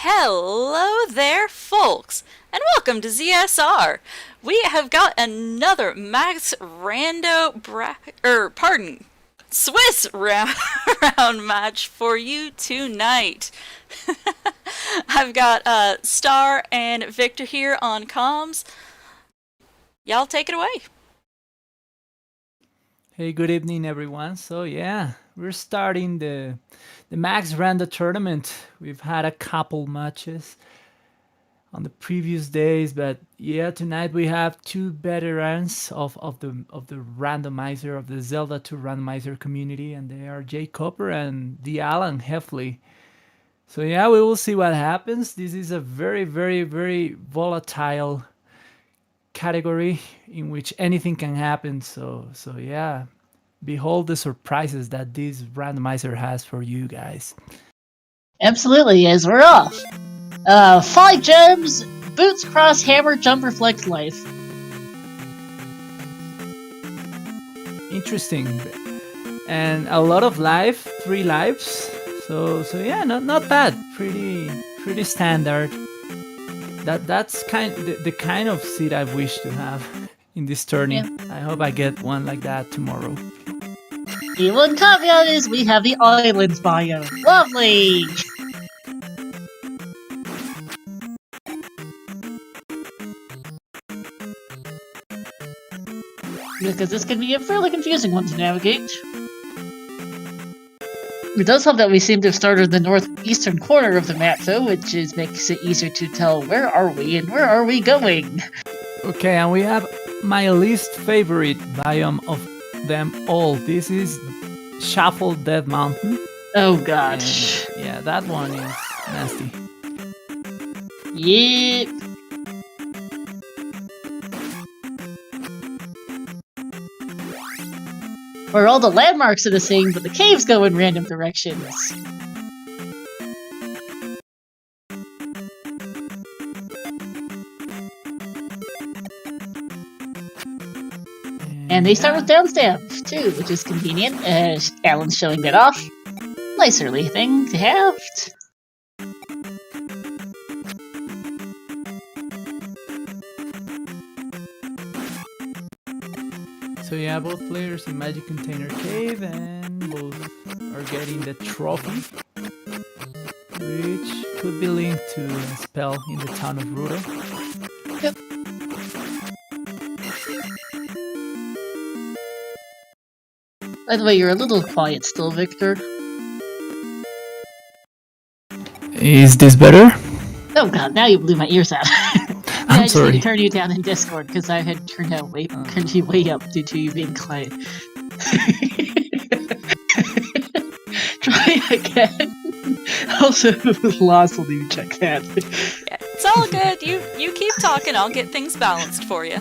Hello there, folks, and welcome to ZSR. We have got another Max Rando Swiss round match for you tonight. I've got Star and Victor here on comms. Y'all take it away. Hey, good evening, everyone. So yeah, we're starting the Max Rando tournament. We've had a couple matches on the previous days, but yeah, tonight we have two veterans of the randomizer of the Zelda 2 randomizer community, and they are jkoper and TheAlanHeffley. So yeah, we will see what happens. This is a very volatile category in which anything can happen. So yeah, behold the surprises that this randomizer has for you guys. Absolutely, as we're off. 5 gems, boots, cross, hammer, jump, reflect, life. Interesting. And a lot of life, 3 lives. So yeah, not bad. Pretty standard. That's the kind of seed I wish to have in this tourney. Yeah. I hope I get one like that tomorrow. The one caveat is we have the islands biome. Lovely! Because this can be a fairly confusing one to navigate. It does help that we seem to have started the northeastern corner of the map, though, which makes it easier to tell where are we and where are we going. Okay, and we have my least favorite biome of them all. This is Shuffle Dead Mountain. Oh gosh. And yeah, that one is nasty. Yep. Where all the landmarks are the same, but the caves go in random directions. And they start with downstab, too, which is convenient. Alan's showing that off. Nice early thing to have. So yeah, both players in Magic Container Cave, and both are getting the trophy, which could be linked to a spell in the town of Rando. Yep. By the way, you're a little quiet still, Victor. Is this better? Oh god, now you blew my ears out. I'm sorry. I just turn you down in Discord because I had turned you way up due to you being quiet. Try again. Also, lost will you check that. Yeah, it's all good. You keep talking. I'll get things balanced for you.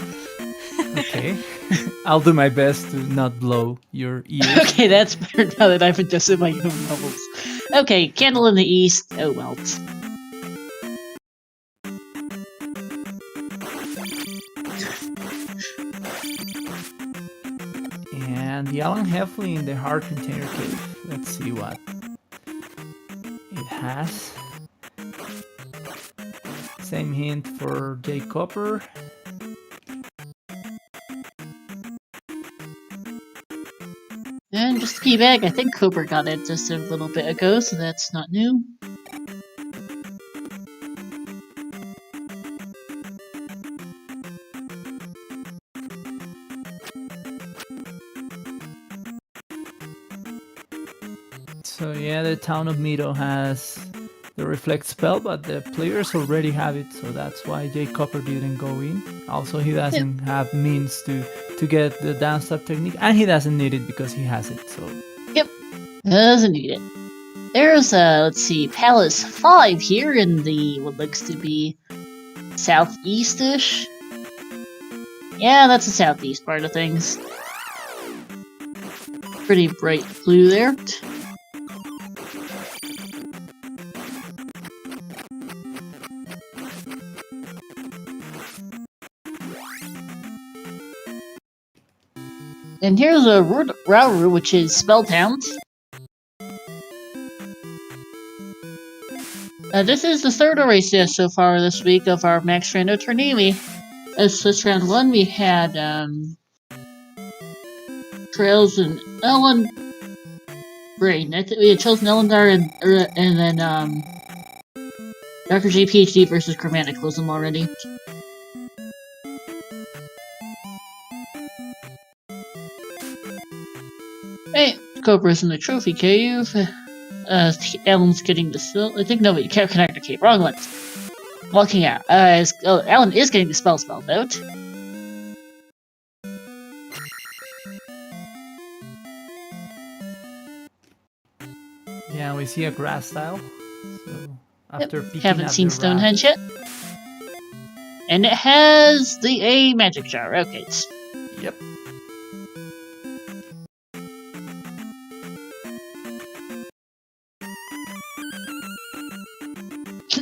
Okay. I'll do my best to not blow your ears. Okay, that's better now that I've adjusted my own levels. Okay, candle in the east. Oh well. And TheAlanHeffley in the hard container cave. Let's see what it has. Same hint for jkoper. And just a key bag, I think Cooper got it just a little bit ago, so that's not new. So yeah, the town of Mito has the reflect spell, but the players already have it, so that's why jkoper didn't go in. Also, he doesn't have means to get the downstab technique, and he doesn't need it because he has it, so... Yep, doesn't need it. There's, let's see, Palace 5 here in the, what looks to be southeast-ish. Yeah, that's the southeast part of things. Pretty bright blue there. And here's a Rauru, which is Spellbound. This is the third race so far this week of our Max Rando Tournament. As this round 1, we had Trails and Ellen Brain. We had chosen Ellendar and then Dr. G PhD versus Chromatic was them already. Hey, Cobra's in the trophy cave. Alan's getting the I think no, you can't connect the cave. Wrong one. Walking out. Alan is getting the spell out. Yeah, we see a grass tile. So after picking Haven't up seen the Stonehenge yet. And it has the A magic jar. Okay. Yep.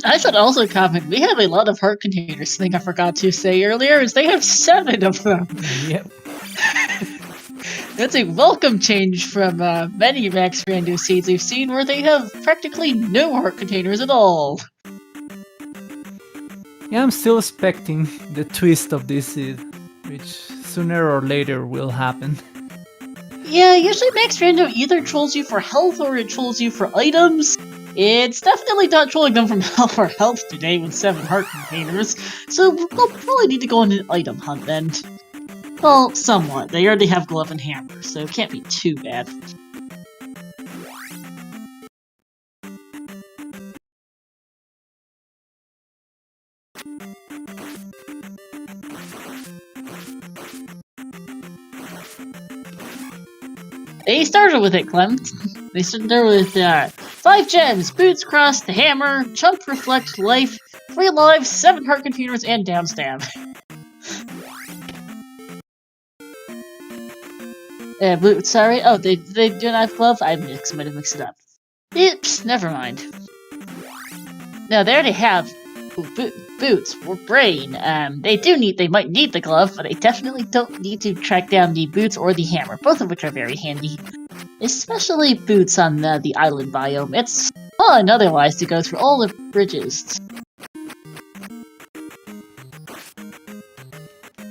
I should also comment, we have a lot of heart containers. Thing I forgot to say earlier is they have 7 of them. Yep. That's a welcome change from many Max Rando seeds we've seen where they have practically no heart containers at all. Yeah, I'm still expecting the twist of this seed, which sooner or later will happen. Yeah, usually Max Rando either trolls you for health or it trolls you for items. It's definitely not trolling them from health for health today with 7 heart containers, so we'll probably need to go on an item hunt then. Well, somewhat. They already have glove and hammer, so it can't be too bad. They started with it, Clem. They started there with 5 gems, boots, cross, the hammer, chump, reflect, life, 3 lives, 7 heart containers, and down stab. Boots, sorry. Oh, they do not have glove? I might have mixed it up. Oops, never mind. No, they already have boots or brain. They might need the glove, but they definitely don't need to track down the boots or the hammer, both of which are very handy. Especially boots on the island biome. It's fun otherwise to go through all the bridges.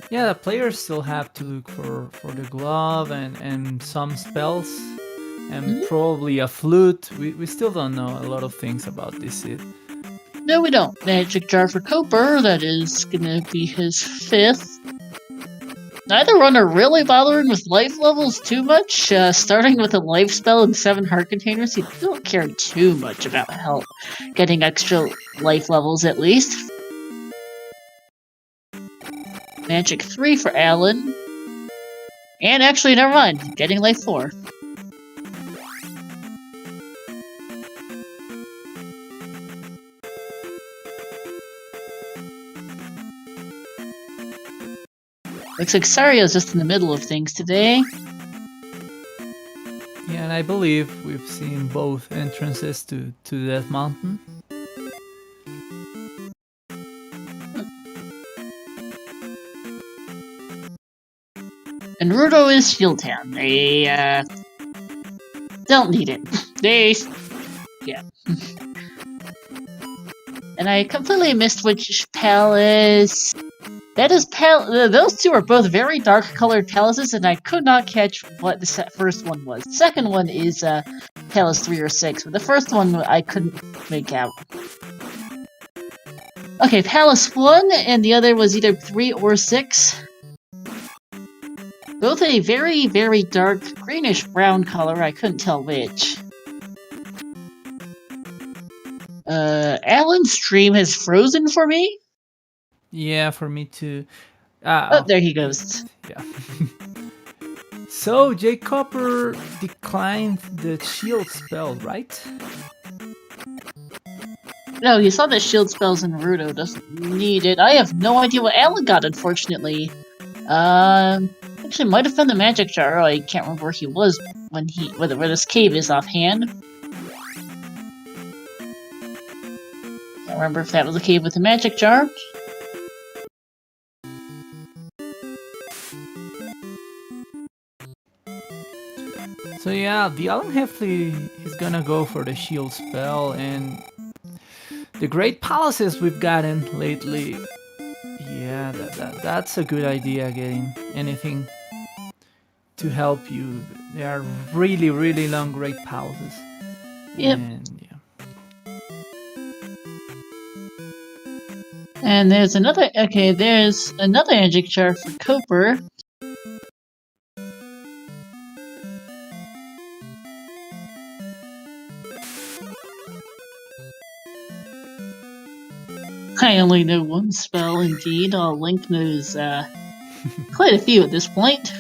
Yeah, the players still have to look for the glove and some spells and probably a flute. We still don't know a lot of things about this seed. No, we don't. Magic jar for Koper, that is gonna be his 5th. Neither one are really bothering with life levels too much. Starting with a life spell and 7 heart containers, you don't care too much about help getting extra life levels at least. Magic 3 for Alan. And actually, never mind. Getting life 4. Looks like Sario's just in the middle of things today. Yeah, and I believe we've seen both entrances to Death Mountain. And Rando is Shieldtown. They, don't need it. Yeah. And I completely missed which palace... That is those two are both very dark colored palaces, and I could not catch what the first one was. The second one is, Palace 3 or 6, but the first one I couldn't make out. Okay, Palace 1, and the other was either 3 or 6. Both a very, very dark greenish-brown color, I couldn't tell which. Alan's stream has frozen for me? Yeah, for me too. Oh, there he goes. Yeah. So, jkoper declined the shield spell, right? No, you saw that shield spells in Rando doesn't need it. I have no idea what Alan got, unfortunately. Actually might have been the magic jar. I can't remember where he was when where this cave is offhand. Can't remember if that was the cave with the magic jar. So yeah, TheAlanHeffley is gonna go for the shield spell, and the great palaces we've gotten lately. Yeah, that's a good idea, getting anything to help you. They are really, really long great palaces. Yep. And yeah. And there's another magic jar for Koper. I only know one spell, indeed. Link knows quite a few at this point.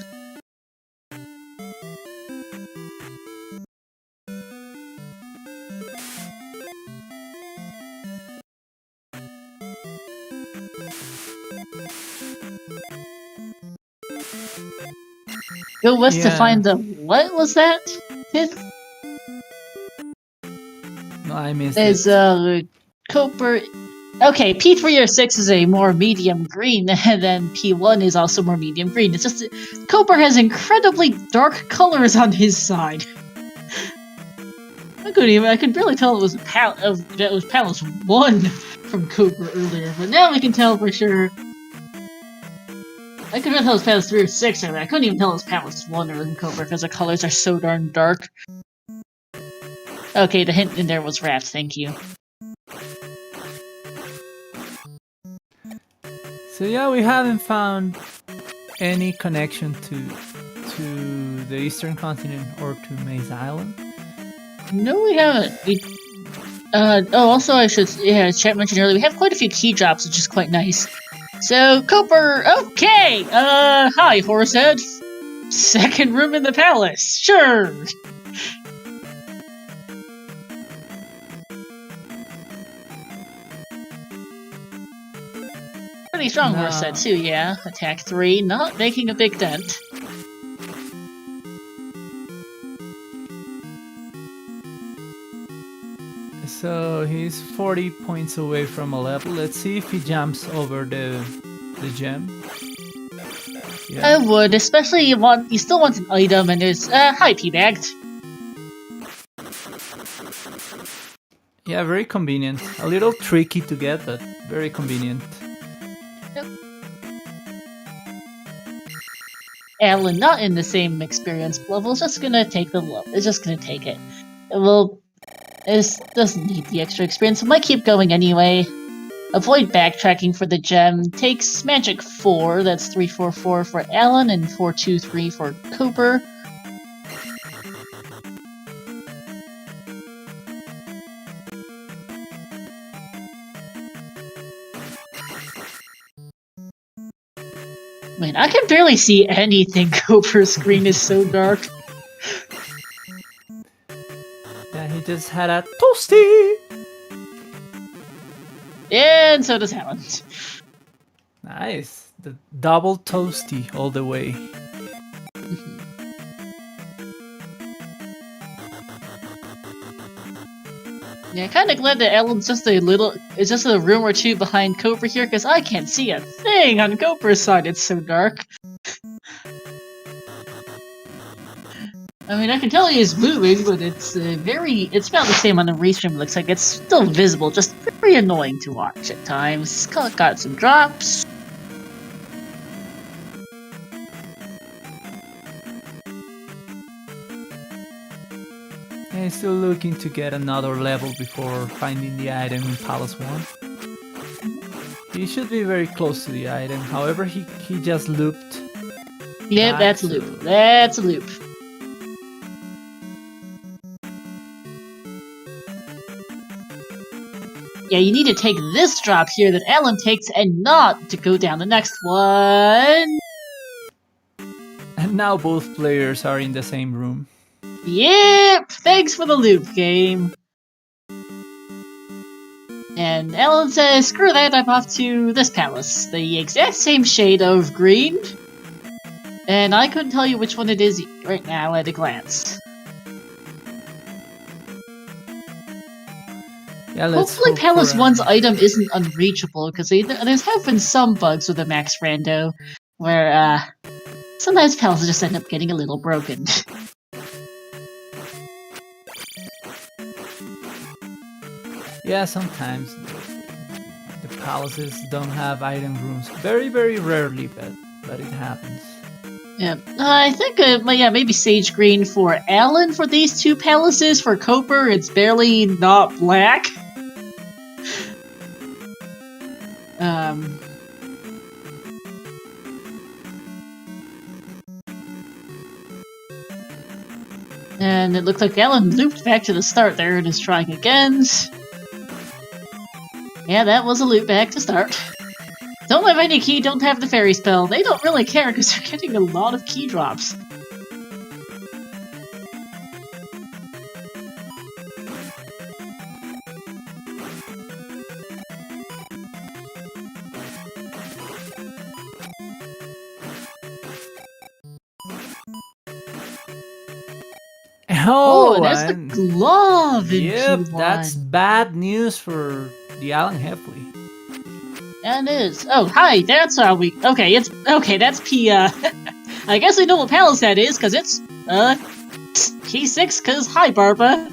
Go west to find the... What was that? No, I missed There's it. Koper... Okay, P3 or 6 is a more medium green, and then P1 is also more medium green. It's just Koper has incredibly dark colors on his side. I could barely tell it was Palace 1 from Koper earlier, but now we can tell for sure. I couldn't tell it was Palace 3 or 6 earlier. I couldn't even tell it was Palace 1 or in Koper because the colors are so darn dark. Okay, the hint in there was Raft, thank you. So yeah, we haven't found any connection to the Eastern Continent or to Maze Island. No, we haven't. Also, I should, chat mentioned earlier, we have quite a few key drops, which is quite nice. So, Koper, okay! Hi, Horsehead. Second room in the palace, sure! Pretty strong Horsehead, too, yeah. Attack 3, not making a big dent. So he's 40 points away from a level. Let's see if he jumps over the gem. Yeah. I would, especially you still want an item, and there's hi P-bagged. Yeah, very convenient. A little tricky to get, but very convenient. Yep. Alan, not in the same experience level, it's just gonna take the level. It's just gonna take it. It doesn't need the extra experience. It might keep going anyway. Avoid backtracking for the gem. Takes magic 4. That's 344 for Alan and 423 for Koper. Man, I can barely see anything. Koper's screen is so dark. Yeah, he just had a toasty! And so does Alan. Nice. The double toasty all the way. Yeah, kinda glad that Alan's just it's just a room or two behind Koper here, because I can't see a thing on Koper's side, it's so dark. I mean, I can tell he's moving, but it's about the same on the restream. It looks like it's still visible, just very annoying to watch at times. Got some drops. Yeah, he's still looking to get another level before finding the item in Palace 1. He should be very close to the item, however he just looped. Yep, that's a loop. That's a loop. Yeah, you need to take this drop here that Alan takes and not to go down the next one. And now both players are in the same room. Yep! Thanks for the loop, game. And Alan says, screw that, I'm off to this palace. The exact same shade of green. And I couldn't tell you which one it is right now at a glance. Yeah, let's hopefully hope Palace for, 1's item isn't unreachable, because there's have been some bugs with the Max Rando, where sometimes palaces just end up getting a little broken. Yeah, sometimes the palaces don't have item rooms. Very, very rarely, but it happens. Yeah, I think, maybe sage green for Alan for these two palaces. For Koper, it's barely not black. And it looks like Alan looped back to the start there and is trying again. Yeah, that was a loop back to start. Don't have any key, don't have the fairy spell. They don't really care because they're getting a lot of key drops. Oh, that's the and glove in yep, P1. that's bad news for TheAlanHeffley. And it is. Oh, hi, that's how we... Okay, that's P, I guess I know what palace that is, because it's, P6, because hi, Barba.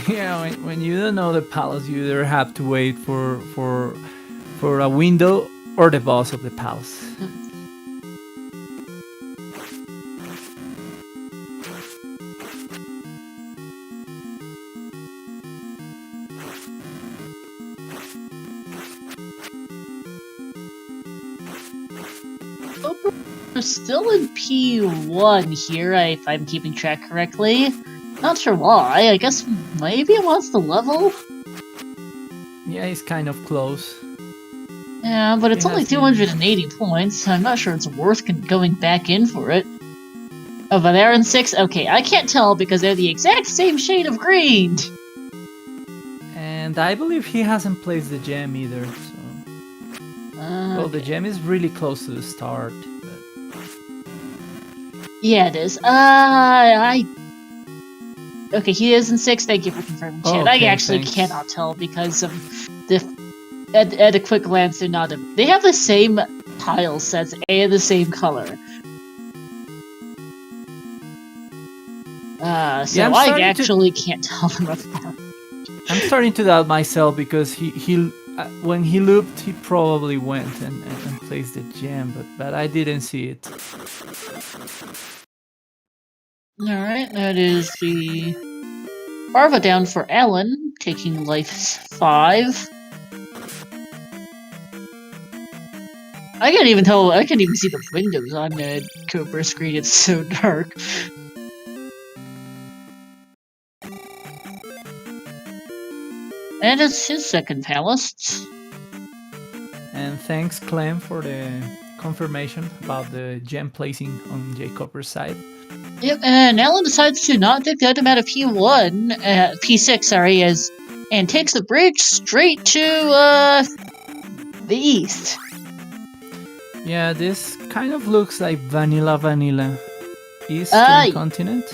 Yeah, when you don't know the palace, you either have to wait for a window or the boss of the palace. We're still in P1 here, if I'm keeping track correctly. Not sure why. I guess maybe it wants to level? Yeah, he's kind of close. Yeah, but it's It only has been- 280 points. I'm not sure it's worth going back in for it. Oh, but they're in 6? Okay, I can't tell because they're the exact same shade of green! And I believe he hasn't placed the gem either, so... Well, the gem is really close to the start, but... Yeah, it is. Okay, he is in 6. Thank you for confirming, chat. I Okay, actually thanks. cannot tell because at a quick glance, they're not. They have the same tile sets and the same color. So Yeah, I'm I starting to- actually can't tell them apart. I'm starting to doubt myself because he when he looped, he probably went and placed the gem, but I didn't see it. Alright, that is the Barva down for Alan, taking life 5. I can't even tell, I can't even see the windows on the Cooper screen, it's so dark. And it's his second palace. And thanks, Clem, for the confirmation about the gem placing on jkoper's side. Yep, and Alan decides to not take the item out of P1, P6, sorry, and takes the bridge straight to, the east. Yeah, this kind of looks like vanilla. Eastern continent.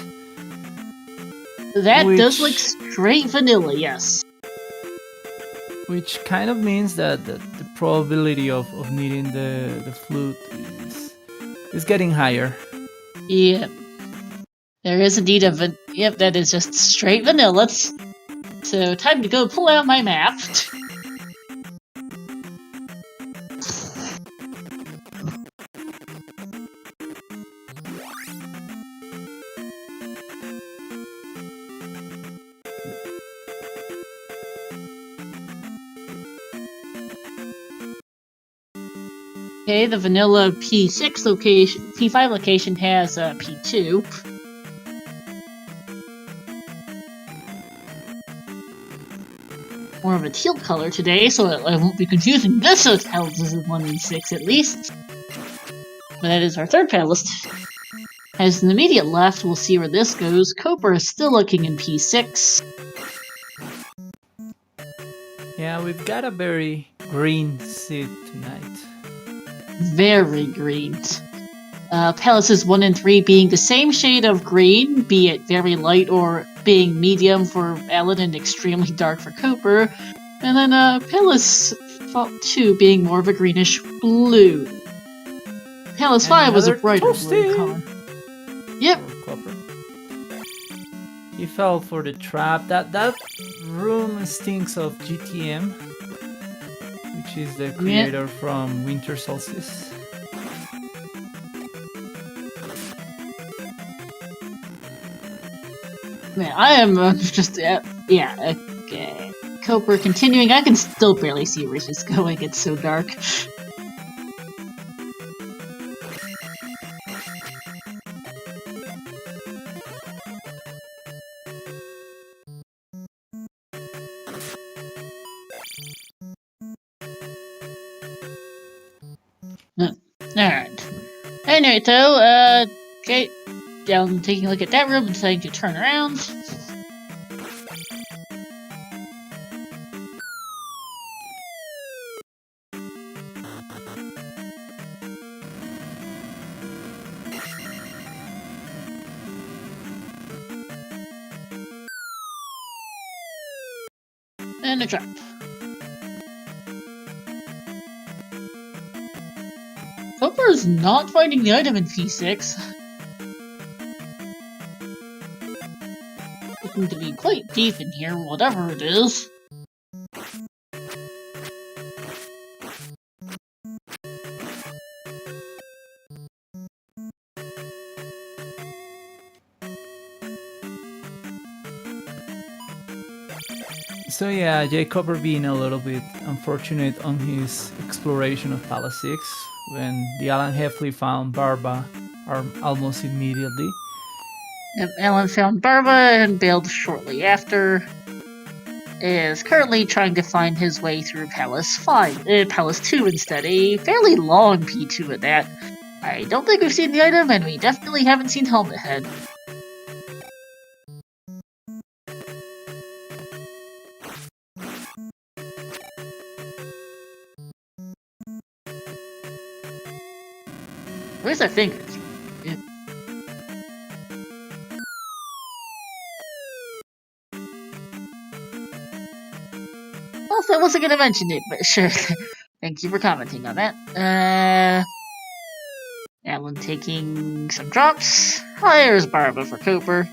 That does Which- look straight vanilla, yes. Which kind of means that the probability of needing the flute is getting higher. Yep. There is indeed yep, that is just straight vanilla. So, time to go pull out my map. Okay, the vanilla P6 location, P5 location has P2. More of a teal color today, so I won't be confusing this as palaces as 1 and 6 at least. But that is our third palace. As in the immediate left, we'll see where this goes. Cooper is still looking in P6. Yeah, we've got a very green seed tonight. Very green. Palaces 1 and 3 being the same shade of green, be it very light or being medium for Alan and extremely dark for Cooper. And then Palace 2 being more of a greenish blue. Palace 5 was a another brighter blue toasty. color. Yep. Copper. He fell for the trap. That room stinks of GTM, which is the creator from Winter Solstice. Man, I am just yeah. Okay, jkoper continuing. I can still barely see where she's going. It's so dark. Alright. Anyway, though, okay, down taking a look at that room and deciding to turn around. And a trap. jkoper's not finding the item in P6. Looking to be quite deep in here, whatever it is. So yeah, jkoper being a little bit unfortunate on his exploration of Palace 6 when TheAlanHeffley found Barba almost immediately. Yep, Alan found Barba and bailed shortly after. Is currently trying to find his way through Palace 2 instead. A fairly long P2 at that. I don't think we've seen the item, and we definitely haven't seen Helmet Head. Where's our fingers? Yeah. Also, I wasn't gonna mention it, but sure. Thank you for commenting on that. Alan taking some drops. Hires Barba for jkoper.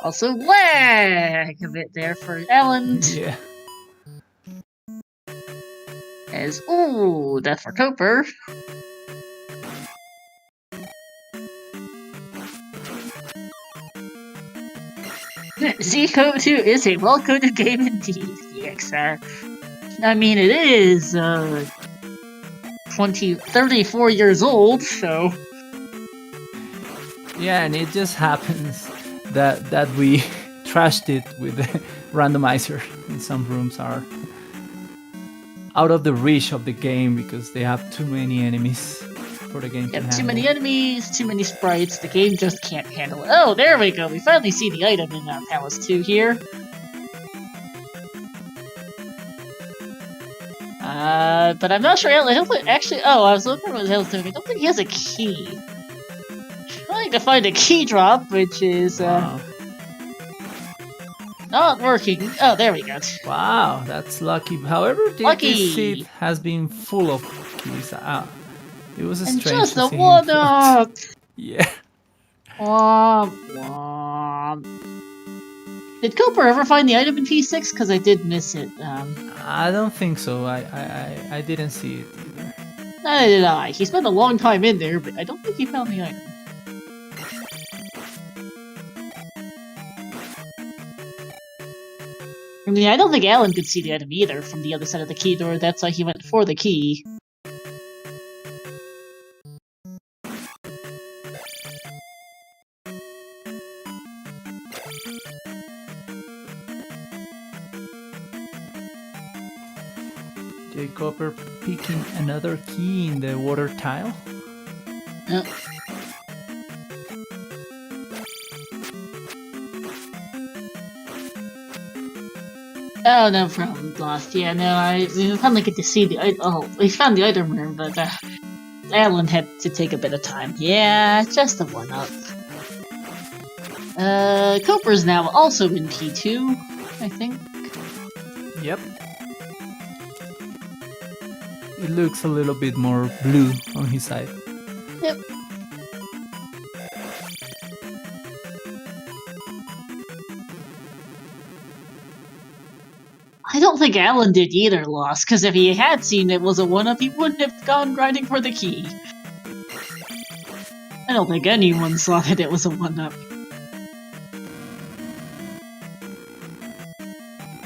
Also, lag a bit there for Alan. Yeah. As, ooh, death for jkoper. Z-Code 2 is a well-coded game indeed, EXR. I mean, it is, 34 years old, so... Yeah, and it just happens that we trashed it with the randomizer, and some rooms are out of the reach of the game because they have too many enemies for the game to handle. Too many enemies, too many sprites, the game just can't handle it. Oh, there we go, we finally see the item in Palace 2 here. But I'm not sure actually, oh, I was looking at what Alan's doing. I don't think he has a key. Trying to find a key drop, which is, Wow. not working. Oh, there we go. Wow, that's lucky. However, Lucky. this seat has been full of keys. It was a And strange just to a see him one-up! float. Yeah. Womp womp. Did jkoper ever find the item in P6? Because I did miss it. I don't think so. I didn't see it either. Neither did I. He spent a long time in there, but I don't think he found the item. I mean, I don't think Alan could see the item either from the other side of the key door. That's why he went for the key. jkoper picking another key in the water tile. Yep. Oh, no problem, Lost. Yeah, no, we finally get to see the item. Oh, we found the item room, but Alan had to take a bit of time. Yeah, just a one-up. jkoper's now also in P2, I think. Yep. it looks a little bit more blue on his side. Yep. I don't think Alan did either, Lost, because if he had seen it was a 1-up, he wouldn't have gone grinding for the key. I don't think anyone saw that it was a 1-up.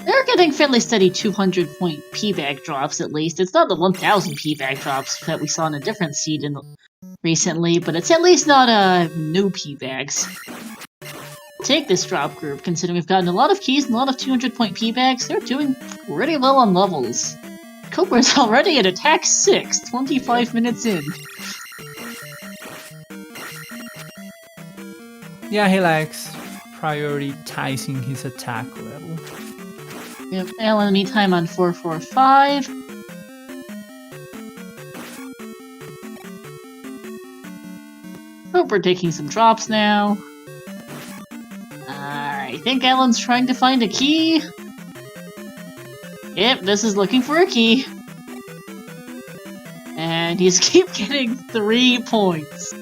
They're getting fairly steady 200-point P-Bag drops, at least. It's not the 1,000 P-Bag drops that we saw in a different seed recently, but it's at least not new P-Bags. Take this drop group, considering we've gotten a lot of keys and a lot of 200-point P-Bags. They're doing pretty well on levels. Coper's already at attack 6, 25 minutes in. Yeah, he likes prioritizing his attack level. We have Alan, meantime, on 445. Coper taking some drops now. I think Alan's trying to find a key. Yep, this is looking for a key. And he's keep getting 3 points.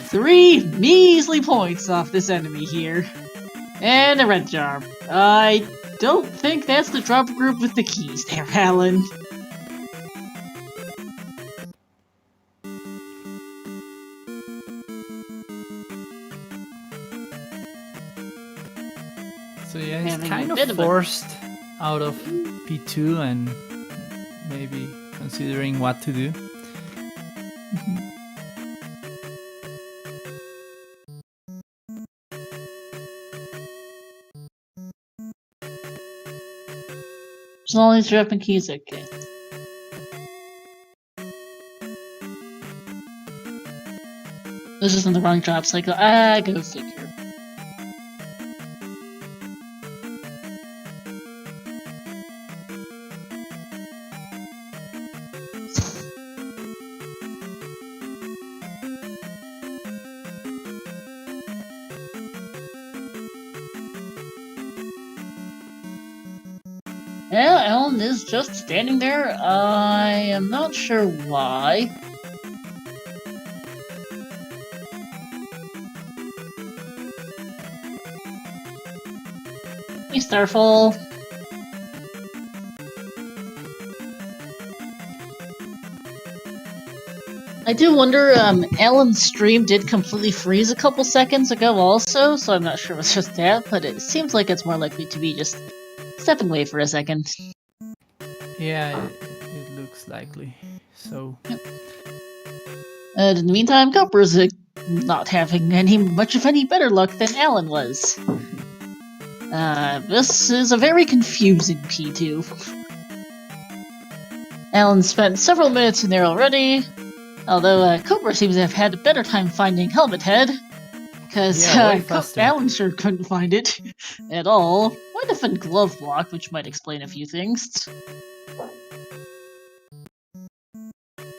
3 measly points off this enemy here. And a red jar. I don't think that's the drop group with the keys there, Alan. So yeah, he's Having kind a of bit of a- forced out of P2 and maybe considering what to do. As long as dropping keys, okay. This is in the wrong drop cycle. Go figure. Yeah, Alan is just standing there. I am not sure why. Hey, Starfall. I do wonder, Alan's stream did completely freeze a couple seconds ago also, so I'm not sure if it's just that, but it seems like it's more likely to be just stepping away for a second. Yeah, it looks likely. So And in the meantime, Copper's not having much of any better luck than Alan was. This is a very confusing P2. Alan spent several minutes in there already, although Copper seems to have had a better time finding Helmet Head, because Yeah, way faster. Alan sure couldn't find it at all. Might have been Glove Block, which might explain a few things.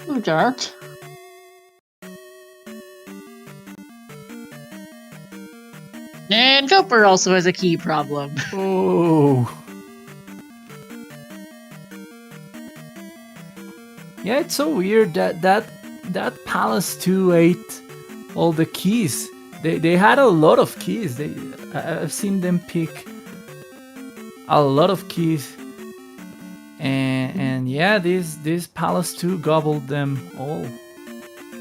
Ooh, Dart. And Copper also has a key problem. oh. Yeah, it's so weird that Palace 2 ate all the keys. They had a lot of keys. I've seen them pick a lot of keys. And yeah, this Palace 2 gobbled them all.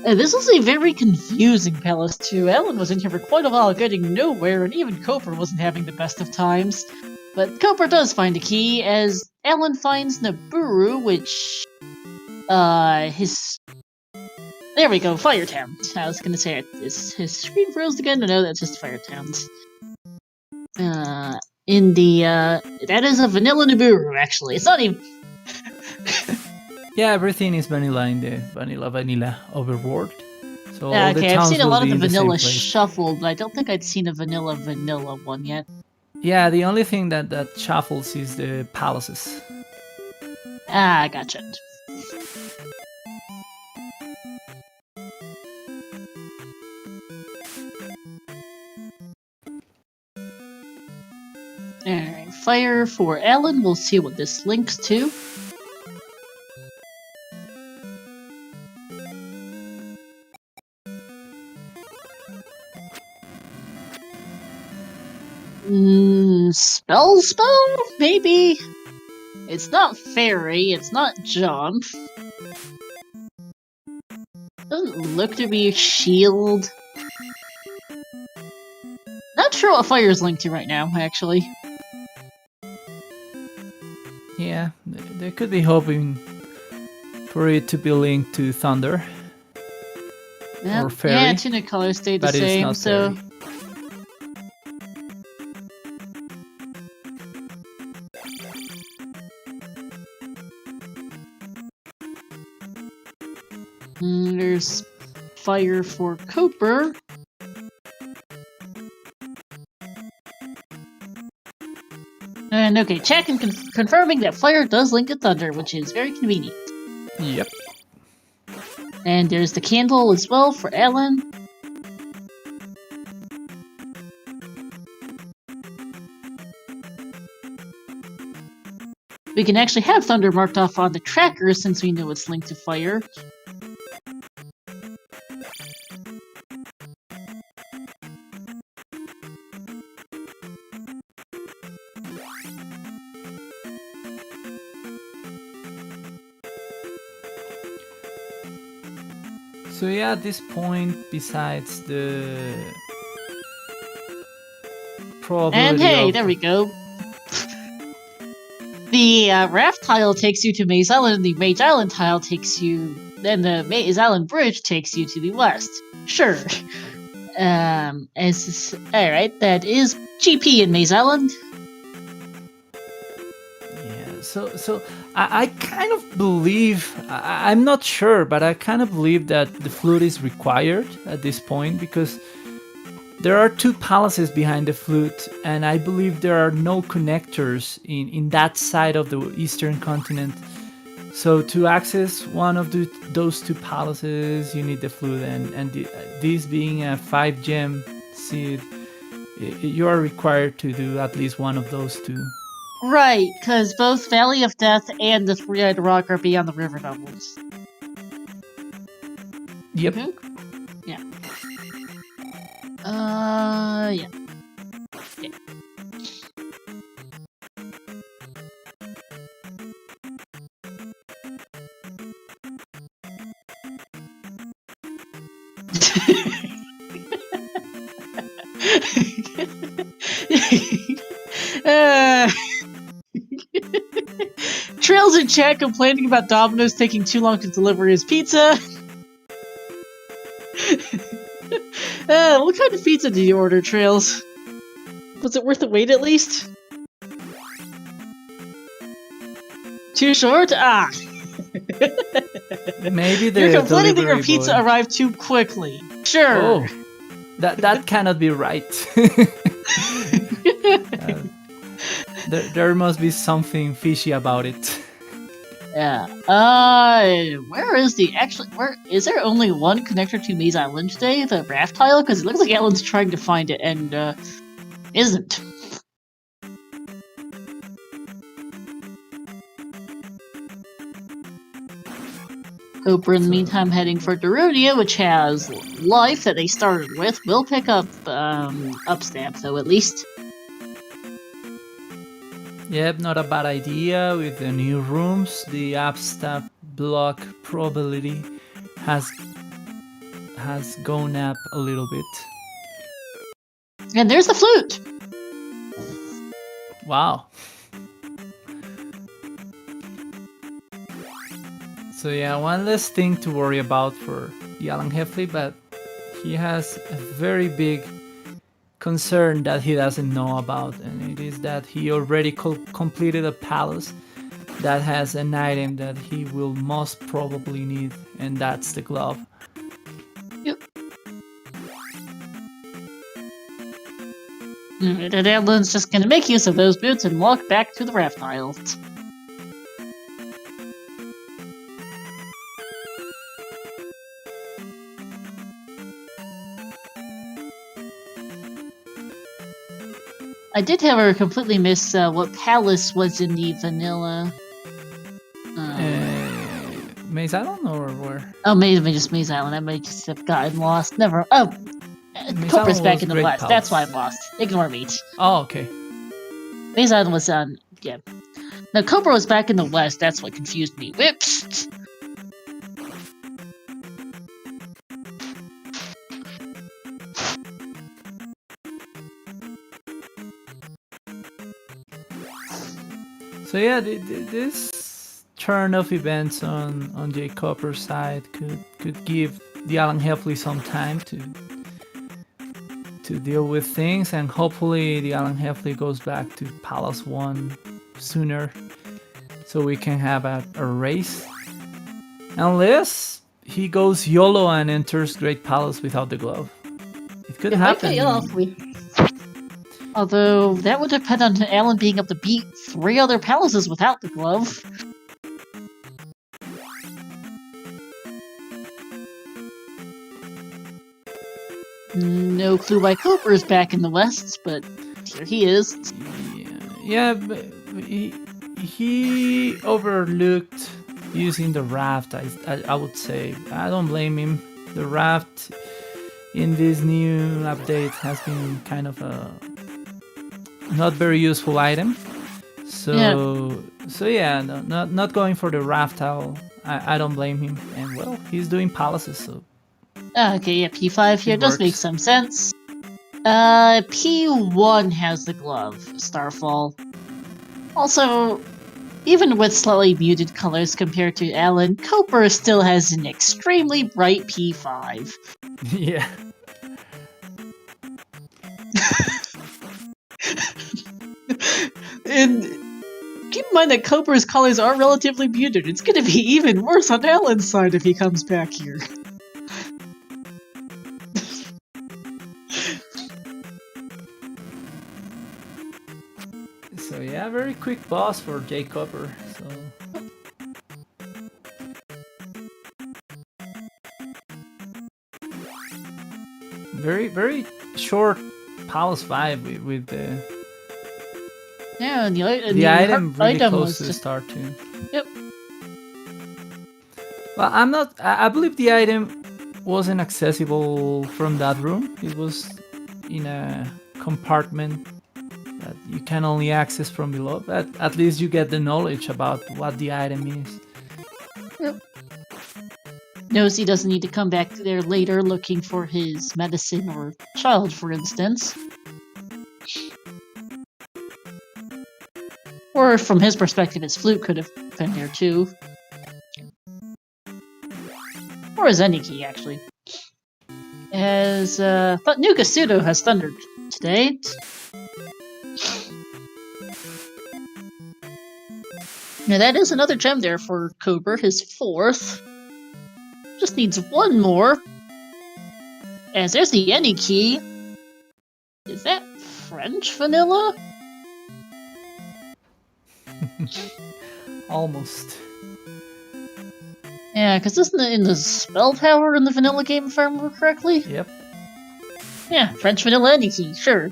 This was a very confusing Palace 2. Alan was in here for quite a while getting nowhere, and even Copper wasn't having the best of times. But Copper does find a key, as Alan finds Naburu, which... There we go, Fire Town. I was gonna say, his screen froze again, but no, that's just Fire Towns. That is a vanilla Naburu, actually. It's not even... Yeah, everything is vanilla in the vanilla overworld. So Yeah, all the okay, I've towns seen a will lot of be the in the same vanilla place. shuffled, but I don't think I'd seen a vanilla one yet. Yeah, the only thing that shuffles is the palaces. Ah, gotcha. Alright, fire for Alan. We'll see what this links to. spell? Maybe? It's not fairy, it's not jump. Doesn't look to be a shield. Not sure what fire is linked to right now, actually. Yeah, they could be hoping for it to be linked to thunder. Yep. Or fairy. Yeah, tunic colors stayed the But it's same, not so... fairy. There's fire for Koper. And okay, check and confirming that fire does link to thunder, which is very convenient. Yep. And there's the candle as well for Alan. We can actually have thunder marked off on the tracker since we know it's linked to fire. So yeah, at this point, besides the probability And hey, of... there we go. The raft tile takes you to Maze Island, the Mage Island tile takes you... Then the Maze Island bridge takes you to the west. Sure. Alright, that is GP in Maze Island. Yeah, so I kind of believe, I'm not sure, but I kind of believe that the flute is required at this point because there are 2 palaces behind the flute, and I believe there are no connectors in that side of the eastern continent. So to access one of those 2 palaces, you need the flute, and this being a 5-gem seed, you are required to do at least one of those 2. Right, because both Valley of Death and the Three-Eyed Rock are beyond the river levels. Yep. Yeah. Yeah. Okay. Trails in chat complaining about Domino's taking too long to deliver his pizza. What kind of pizza did you order, Trails? Was it worth the wait at least? Too short? Ah! Maybe the You're complaining that your delivery pizza boy- arrived too quickly. Sure. Oh, that cannot be right. There must be something fishy about it. Yeah. Where is where is there only one connector to Maze Island today? The raft tile? Because it looks like Alan's trying to find it and, isn't. Koper, in the meantime, heading for Darunia, which has life that they started with. Will pick up, Upstamp, though, at least. Yep, not a bad idea. With the new rooms, the upstep block probability has gone up a little bit. And there's the flute! Wow. So yeah, one less thing to worry about for TheAlanHeffley, but he has a very big concern that he doesn't know about, and it is that he already completed a palace that has an item that he will most probably need, and that's the glove. Yep. And Alan's just gonna make use of those boots and walk back to the raft isles. I did, however, completely miss what palace was in the vanilla. Maze Island or where? Oh, maybe just Maze Island. I might just have gotten lost. Never. Oh, Cobra's Island back was in the Great west. Palace. That's why I'm lost. Ignore me. Oh, okay. Maze Island was on, yeah. Now, Cobra was back in the west, that's what confused me. Whoops! So yeah, this turn of events on jkoper's side could give TheAlanHeffley some time to deal with things, and hopefully TheAlanHeffley goes back to Palace 1 sooner, so we can have a race. Unless he goes YOLO and enters Great Palace without the glove. It could happen. Although, that would depend on Alan being able to beat 3 other palaces without the glove. No clue why Cooper is back in the west, but here he is. Yeah, but he overlooked using the raft, I would say. I don't blame him. The raft in this new update has been kind of a not very useful item. So yeah, no, not going for the raft towel. I don't blame him. And well, he's doing palaces, so. Okay, yeah, P5 here does make some sense. P1 has the glove, Starfall. Also, even with slightly muted colors compared to Alan, Cooper still has an extremely bright P5. Yeah. And keep in mind that Cooper's colors are relatively muted. It's gonna be even worse on Alan's side if he comes back here. So yeah, very quick boss for jkoper. So. Very short Palace vibe with the. Yeah, and the item really item close was to the start too. Yep. Well, I'm not. I believe the item wasn't accessible from that room. It was in a compartment that you can only access from below. But at least you get the knowledge about what the item is. Yep. Knows he doesn't need to come back there later looking for his medicine or child, for instance. Or from his perspective, his flute could have been there too. Or his any key, actually. But Nukasudo has thundered today. Now that is another gem there for Cooper, his 4th. Just needs one more. As there's the any key. Is that French vanilla? Almost. Yeah, because isn't it in the spell power in the vanilla game, if I remember correctly? Yep. Yeah, French vanilla any key, sure.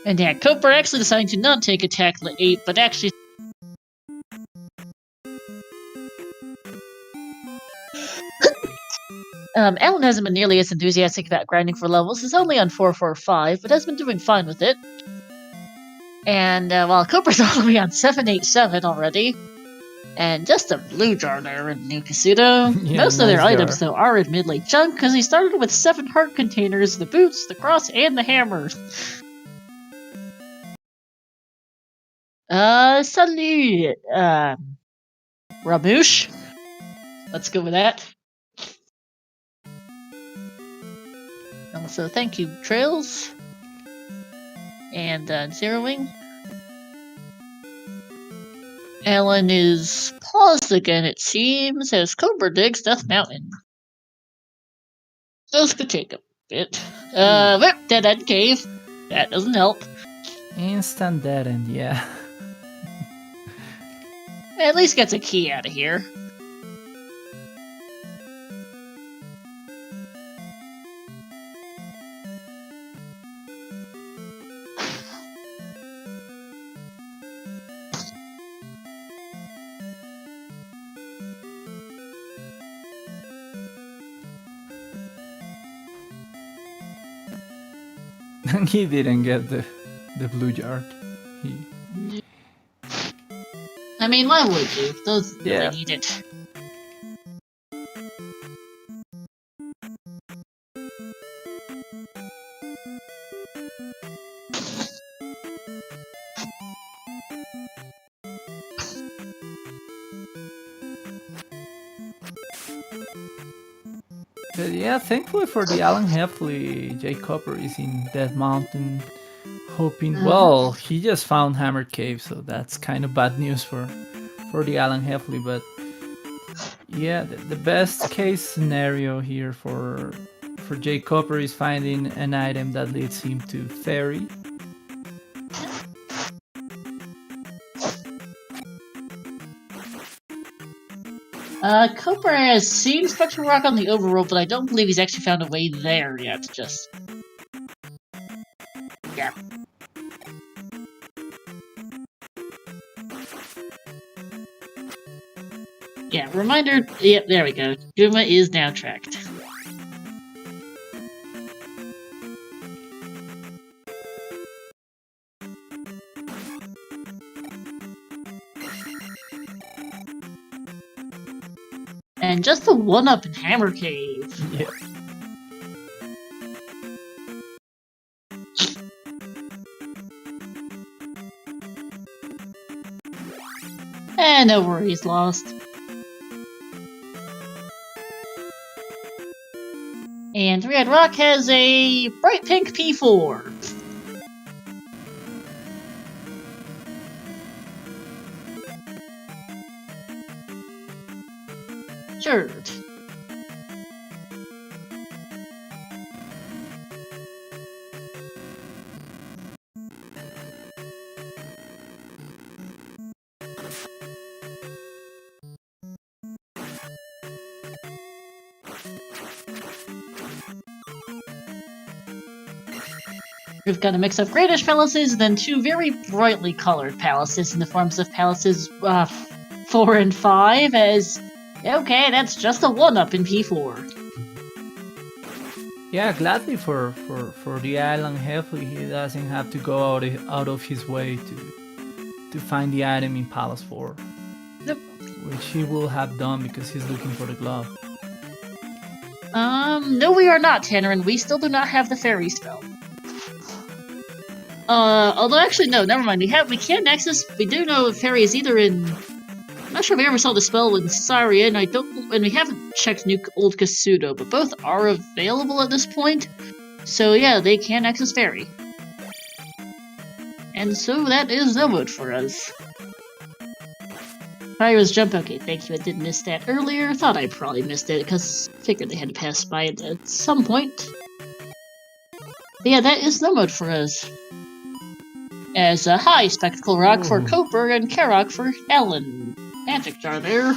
And yeah, Cooper actually deciding to not take attack at 8, but actually Alan hasn't been nearly as enthusiastic about grinding for levels. He's only on 445, but has been doing fine with it. And while Cooper's only on 787 already, and just a blue jar there in Nukasudo. Yeah, Most of their nice items, though, are admittedly junk, because he started with 7 heart containers, the boots, the cross, and the hammer. Suddenly, Ramouche. Let's go with that. Also, thank you, Trails. And, Zeroing. Alan is paused again, it seems, as Cobra digs Death Mountain. This could take a bit. Dead End Cave. That doesn't help. Instant dead end, yeah. At least gets a key out of here. And he didn't get the blue yard. He, I mean, why would you? Those Yeah. really need it. But yeah, thankfully for TheAlanHeffley, jkoper is in Death Mountain, hoping. Well, he just found Hammer Cave, so that's kind of bad news for TheAlanHeffley. But yeah, the best case scenario here for jkoper is finding an item that leads him to Fairy. Cooper has seen Spectral Rock on the overworld, but I don't believe he's actually found a way there yet. Just. Yeah. Yeah, reminder. Yep, there we go. Guma is now tracked. And just the one-up in Hammer Cave. Yeah. And no worries lost. And Red Rock has a bright pink P4. Sure. We've got a mix of greenish palaces, then two very brightly colored palaces in the forms of palaces 4 and 5 as... Okay, that's just a 1-up in P4. Yeah, gladly for TheAlanHeffley, he doesn't have to go out of his way to find the item in Palace 4. Yep. Which he will have done because he's looking for the glove. No we are not, Tanner, and we still do not have the fairy spell. Although actually no, never mind. We can access. We do know the fairy is either in. I'm not sure if we ever saw the spell in Saria, and we haven't checked Old Kasuto, but both are available at this point. So yeah, they can access fairy. And so that is no vote for us. Pyro's jump. Okay, thank you. I did miss that earlier. Thought I probably missed it because figured they had to pass by it at some point. But yeah, that is no vote for us. As a high Spectacle Rock for Cooper and Karok for Ellen. Magic Jar there.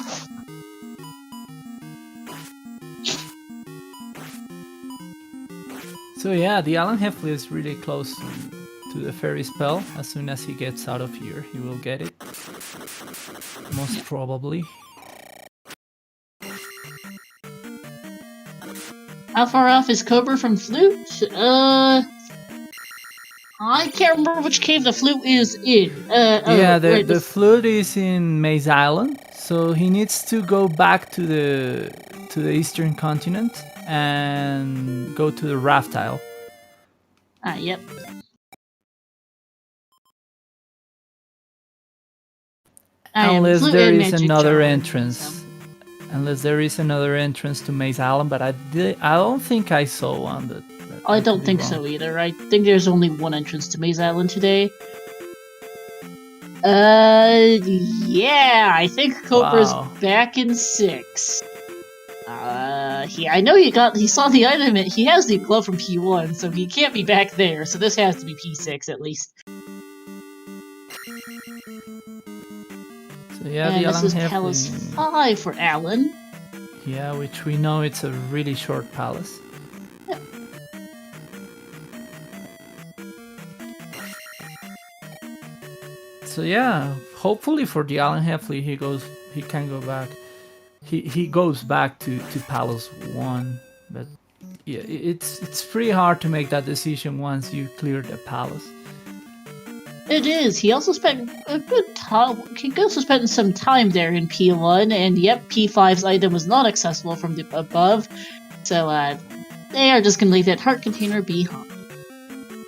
So yeah, TheAlanHeffley is really close to the fairy spell. As soon as he gets out of here, he will get it. Most probably. How far off is Cobra from Flute? I can't remember which cave the flute is in. The flute is in Maze Island, so he needs to go back to the eastern continent and go to the raft tile. Yep. Unless there is another entrance. Unless there is another entrance to Maze Island, but I don't think I saw one. I don't think so either. I think there's only one entrance to Maze Island today. Yeah, I think Cobra's back in 6. I know he saw the item, he has the glove from P1, so he can't be back there, so this has to be P6 at least. So yeah, and this is Palace 5 for Alan. Yeah, which we know it's a really short palace. Yep. So yeah, hopefully for TheAlanHeffley he can go back. He goes back to Palace 1, but yeah, it's pretty hard to make that decision once you clear the palace. It is. He also spent a good time. He also spent some time there in P1, and yep, P5's item was not accessible from the above. So they are just gonna leave that heart container behind.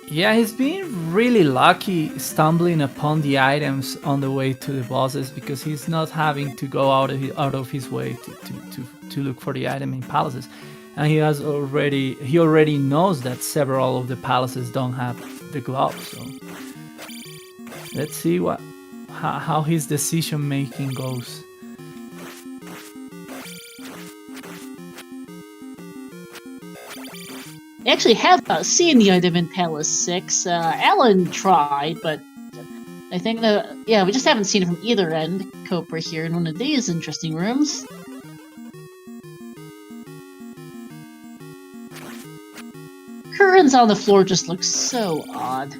Yeah, he's been really lucky stumbling upon the items on the way to the bosses because he's not having to go out of his way to look for the item in palaces, and he already knows that several of the palaces don't have the glove. So let's see how his decision making goes. I actually have seen the item in Palace 6. Alan tried, but I think that, yeah, we just haven't seen it from either end. Coper here in one of these interesting rooms. Curtains on the floor just look so odd.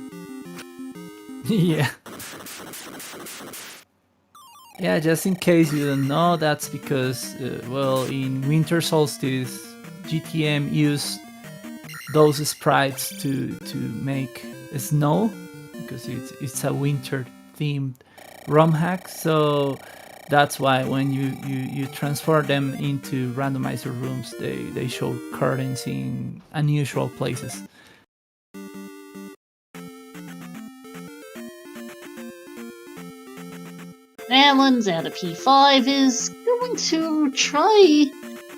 Yeah. Yeah, just in case you don't know, that's because, well, in Winter Solstice, GTM used those sprites to make snow because it's a winter themed ROM hack. So that's why when you transfer them into randomizer rooms, they show curtains in unusual places. Alan's out of P5 is going to try.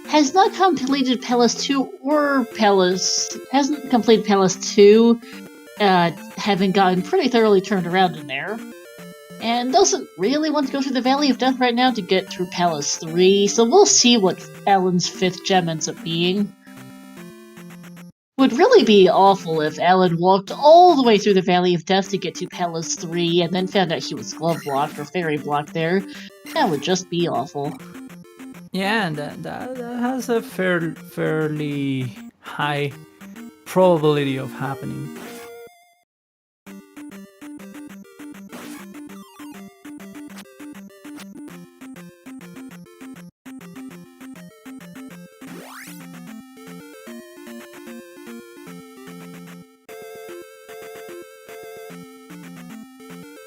Has not completed Palace 2 or Palace. Hasn't completed Palace 2, having gotten pretty thoroughly turned around in there. And doesn't really want to go through the Valley of Death right now to get through Palace 3, so we'll see what Alan's 5th gem ends up being. Would really be awful if Alan walked all the way through the Valley of Death to get to Palace 3 and then found out he was glove blocked or fairy blocked there. That would just be awful. Yeah, and that has a fairly high probability of happening.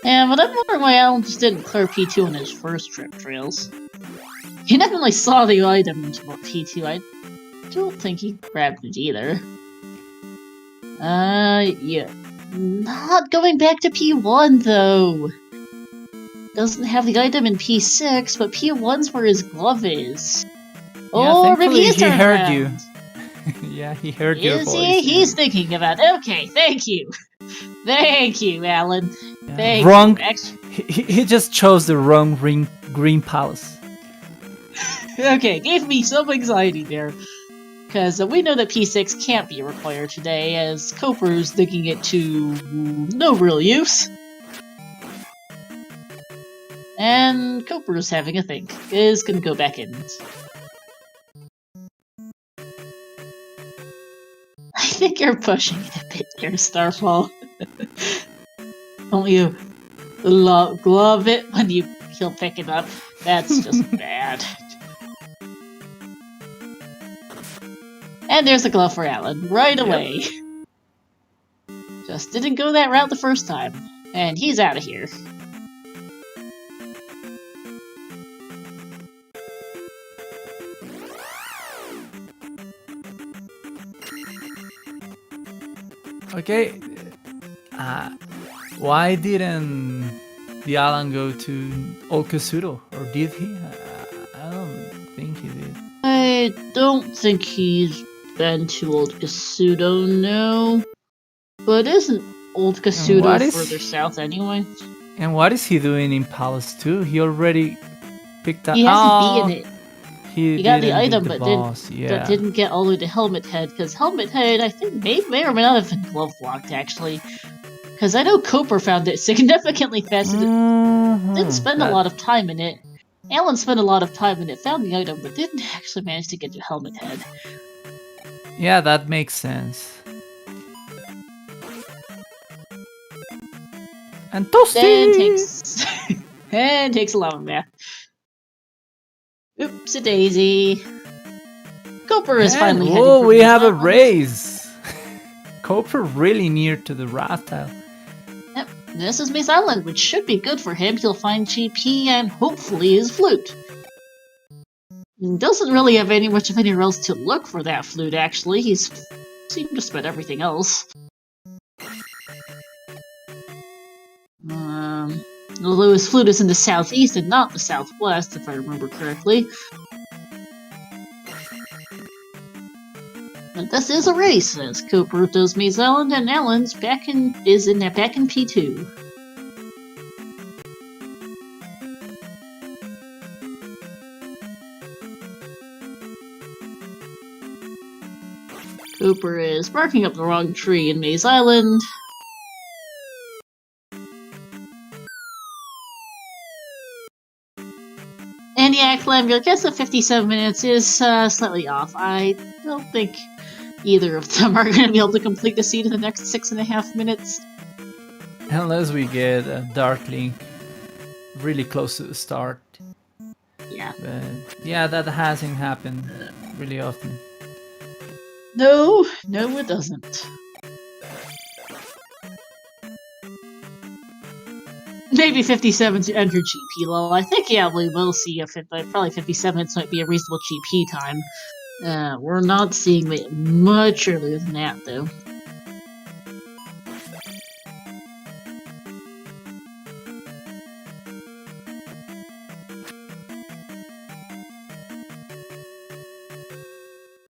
Yeah, but I'm wondering why Alan just didn't clear P2 on his first trip trails. He definitely saw the item in P2. I don't think he grabbed it either. Yeah. Not going back to P1, though. Doesn't have the item in P6, but P1's where his glove is. Yeah, Oh, maybe thankfully he heard around. you. Yeah, he heard your voice. He's thinking about it. Okay, thank you. Thank you, Alan. Yeah. Thank Wrong. you. He just chose the wrong green palace. Okay, gave me some anxiety there. Because we know that P6 can't be required today, as Coper's thinking it to no real use. And Coper's having a think. Is gonna go back in. I think you're pushing it a bit there, Starfall. Don't you glove it when he'll pick it up? That's just bad. And there's a glove for Alan, right away. Just didn't go that route the first time. And he's out of here. Okay. Why didn't the Alan go to Old Kasuto? Or did he? I don't think he did. I don't think he's been to Old Kasuto, no. But isn't Old Kasuto further south anyway? And what is he doing in Palace 2? He already picked up. He hasn't beaten it. He got the item, but didn't get all the way to Helmet Head, because Helmet Head, I think, may or may not have been glove blocked, actually. Because I know Coper found it significantly faster. Didn't spend a lot of time in it. Alan spent a lot of time in it, found the item, but didn't actually manage to get to Helmet Head. Yeah, that makes sense. And Toasty! And takes a lava bath. Oopsie daisy. Cooper is finally heading oh, for we Maze have a Island. race. Cooper really near to the reptile. Yep, this is Maze Island, which should be good for him. He'll find GP and hopefully his flute. He doesn't really have much of anywhere else to look for that flute, actually. He's seen just about everything else. Although his flute is in the southeast and not the southwest, if I remember correctly. But this is a race, as Cooper does Maze Island, and Alan's back in P2. Cooper is barking up the wrong tree in Maze Island. And yeah, Clem, your guess of 57 minutes is slightly off. I don't think either of them are going to be able to complete the seed in the next 6.5 minutes. Unless we get a Dark Link really close to the start. Yeah. But yeah, that hasn't happened really often. No, it doesn't. Maybe 57 to enter GP level. I think, yeah, we will see if it, probably 57 minutes might be a reasonable GP time. We're not seeing it much earlier than that, though.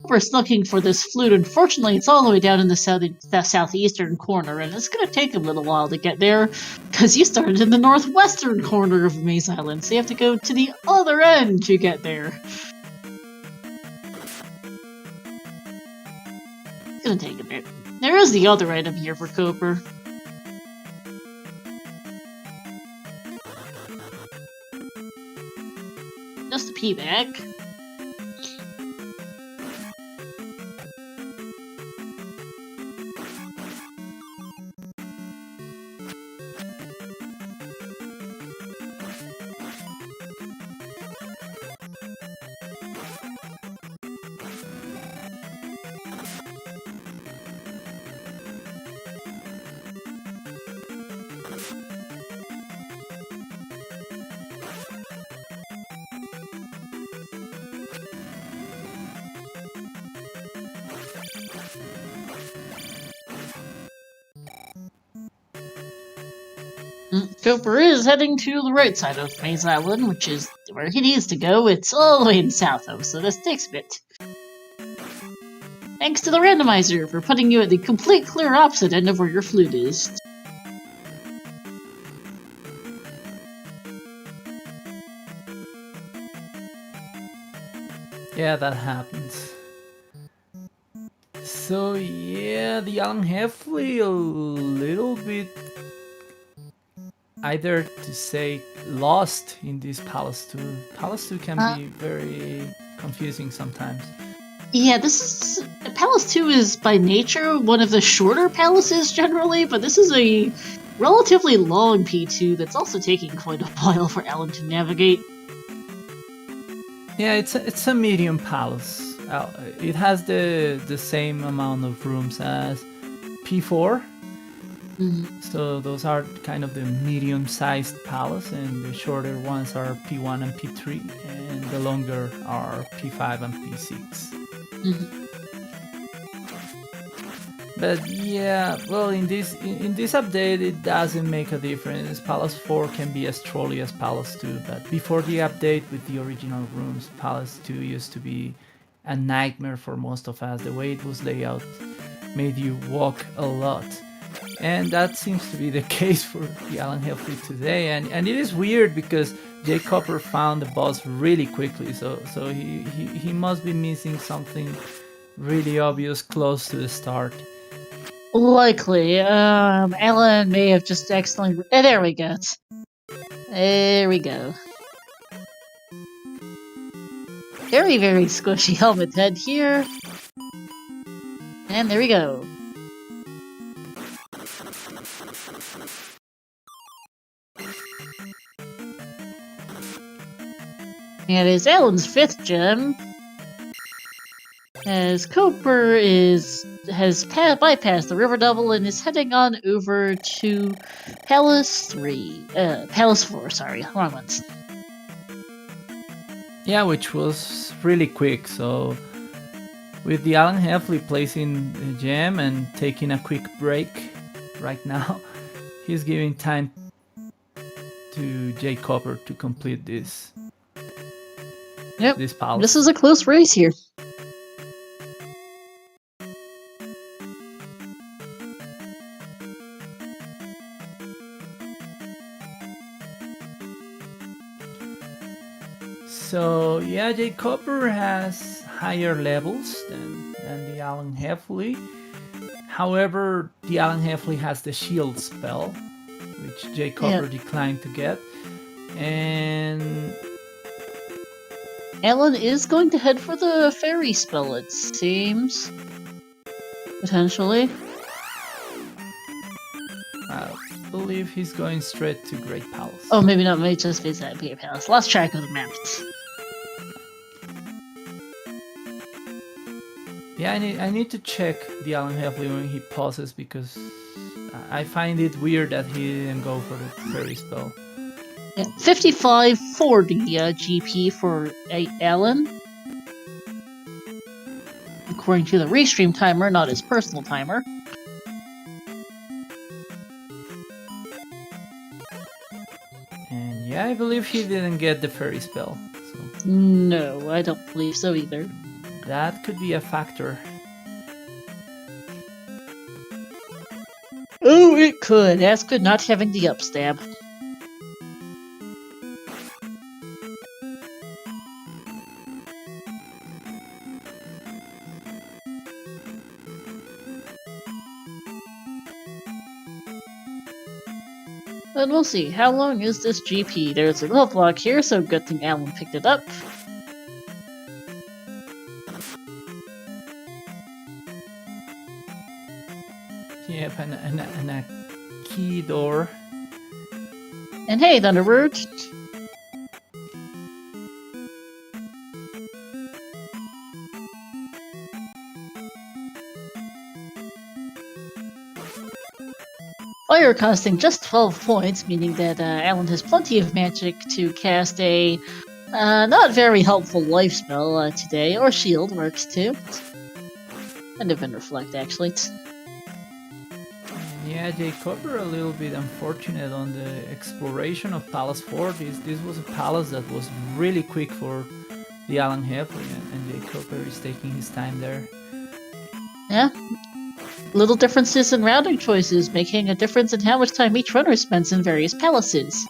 We're looking for this flute. Unfortunately, it's all the way down in the southeastern corner, and it's going to take a little while to get there, because you started in the northwestern corner of Maze Island, so you have to go to the other end to get there. It's going to take a bit. There is the other item here for Cooper. Just a pea bag. Cooper is heading to the right side of Maze Island, which is where he needs to go. It's all the way in south of, so this takes a bit. Thanks to the Randomizer for putting you at the complete clear opposite end of where your flute is. Yeah, that happens. So yeah, TheAlanHeffley a little bit either to say lost in this Palace 2. Palace 2 can be very confusing sometimes. Yeah, Palace 2 is by nature one of the shorter palaces generally, but this is a relatively long P2 that's also taking quite a while for Alan to navigate. Yeah, it's a medium palace. It has the same amount of rooms as P4. Mm-hmm. So those are kind of the medium-sized palace, and the shorter ones are P1 and P3, and the longer are P5 and P6. Mm-hmm. But yeah, well, in this update, it doesn't make a difference. Palace 4 can be as trolly as Palace 2, but before the update with the original rooms, Palace 2 used to be a nightmare for most of us. The way it was laid out made you walk a lot. And that seems to be the case for TheAlanHeffley today. And it is weird because jkoper found the boss really quickly, so he must be missing something really obvious close to the start. Likely. Alan may have just accidentally... there we go. There we go. Very, very squishy helmet head here. And there we go. And it is Alan's 5th gem. As Cooper has bypassed the River Devil and is heading on over to Palace 4, sorry, wrong ones. Yeah, which was really quick. So with TheAlanHeffley placing the gem and taking a quick break right now, he's giving time to jkoper to complete this. Yep. This palace. This is a close race here. So yeah, jkoper has higher levels than TheAlanHeffley. However, TheAlanHeffley has the shield spell, which jkoper declined to get. And Alan is going to head for the fairy spell, it seems. Potentially. I believe he's going straight to Great Palace. Oh, maybe not. Maybe just visit Great Palace. Lost track of the map. Yeah, I need to check TheAlanHeffley when he pauses, because I find it weird that he didn't go for the fairy spell. Yeah, 5540 GP for Alan. According to the restream timer, not his personal timer. And yeah, I believe he didn't get the fairy spell. So no, I don't believe so either. That could be a factor. Oh, it could. As could not having the upstab. But we'll see. How long is this GP? There's a glove lock here, so good thing Alan picked it up. Yep, and a key door. And hey, Thunderbird. Fire costing just 12 points, meaning that Alan has plenty of magic to cast a not very helpful life spell today, or shield works too. And even reflect, actually. Yeah, jkoper a little bit unfortunate on the exploration of Palace 4. This was a palace that was really quick for TheAlanHeffley, and jkoper is taking his time there. Yeah. Little differences in routing choices, making a difference in how much time each runner spends in various palaces.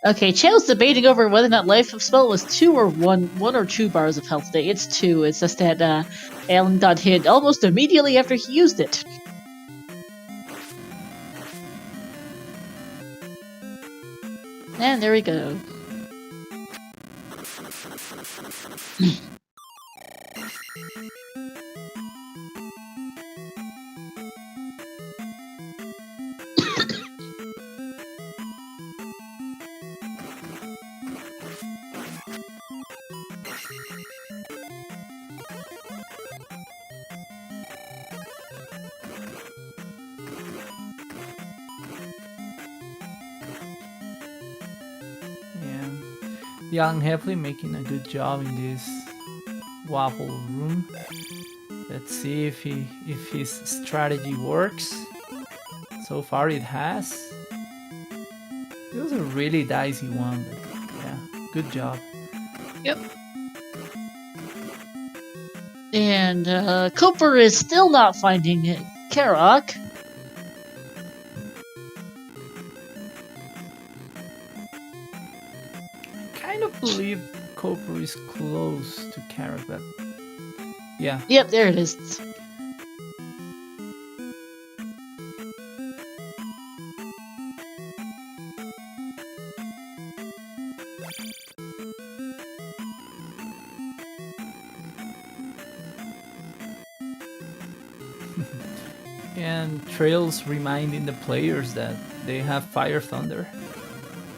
Okay, Chao's debating over whether or not life of spell was 2 or 1 or 2 bars of health today. It's 2. It's just that Alan got hit almost immediately after he used it. And there we go. TheAlanHeffley making a good job in this waffle room. Let's see if his strategy works. So far it has. It was a really dicey one, but yeah, good job. Yep. And Cooper is still not finding Karok. I believe Koper is close to Karok, but yeah. Yep, there it is. And Trails reminding the players that they have Fire Thunder.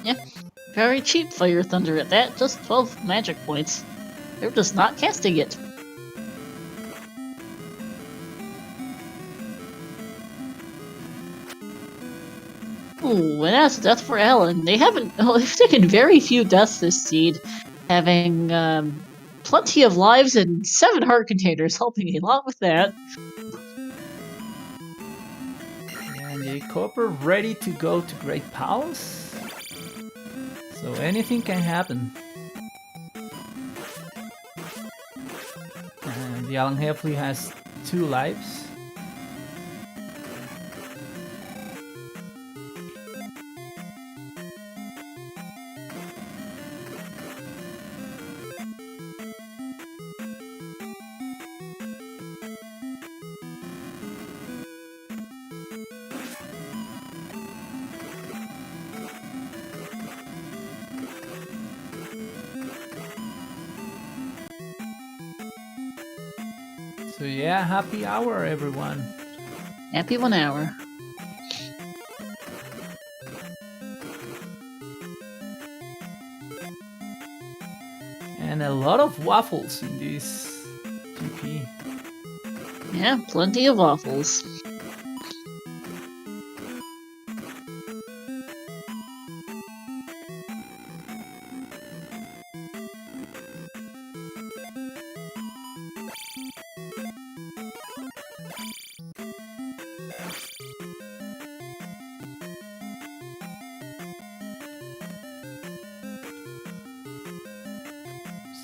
Yeah. Very cheap Fire Thunder at that, just 12 magic points. They're just not casting it. Ooh, and that's a death for Alan. They haven't. Oh, they've taken very few deaths this seed, having plenty of lives and 7 heart containers, helping a lot with that. And jkoper ready to go to Great Palace. So anything can happen. And TheAlanHeffley has 2 lives. So yeah, happy hour everyone. Happy 1 hour. And a lot of waffles in this GP. Yeah, plenty of waffles.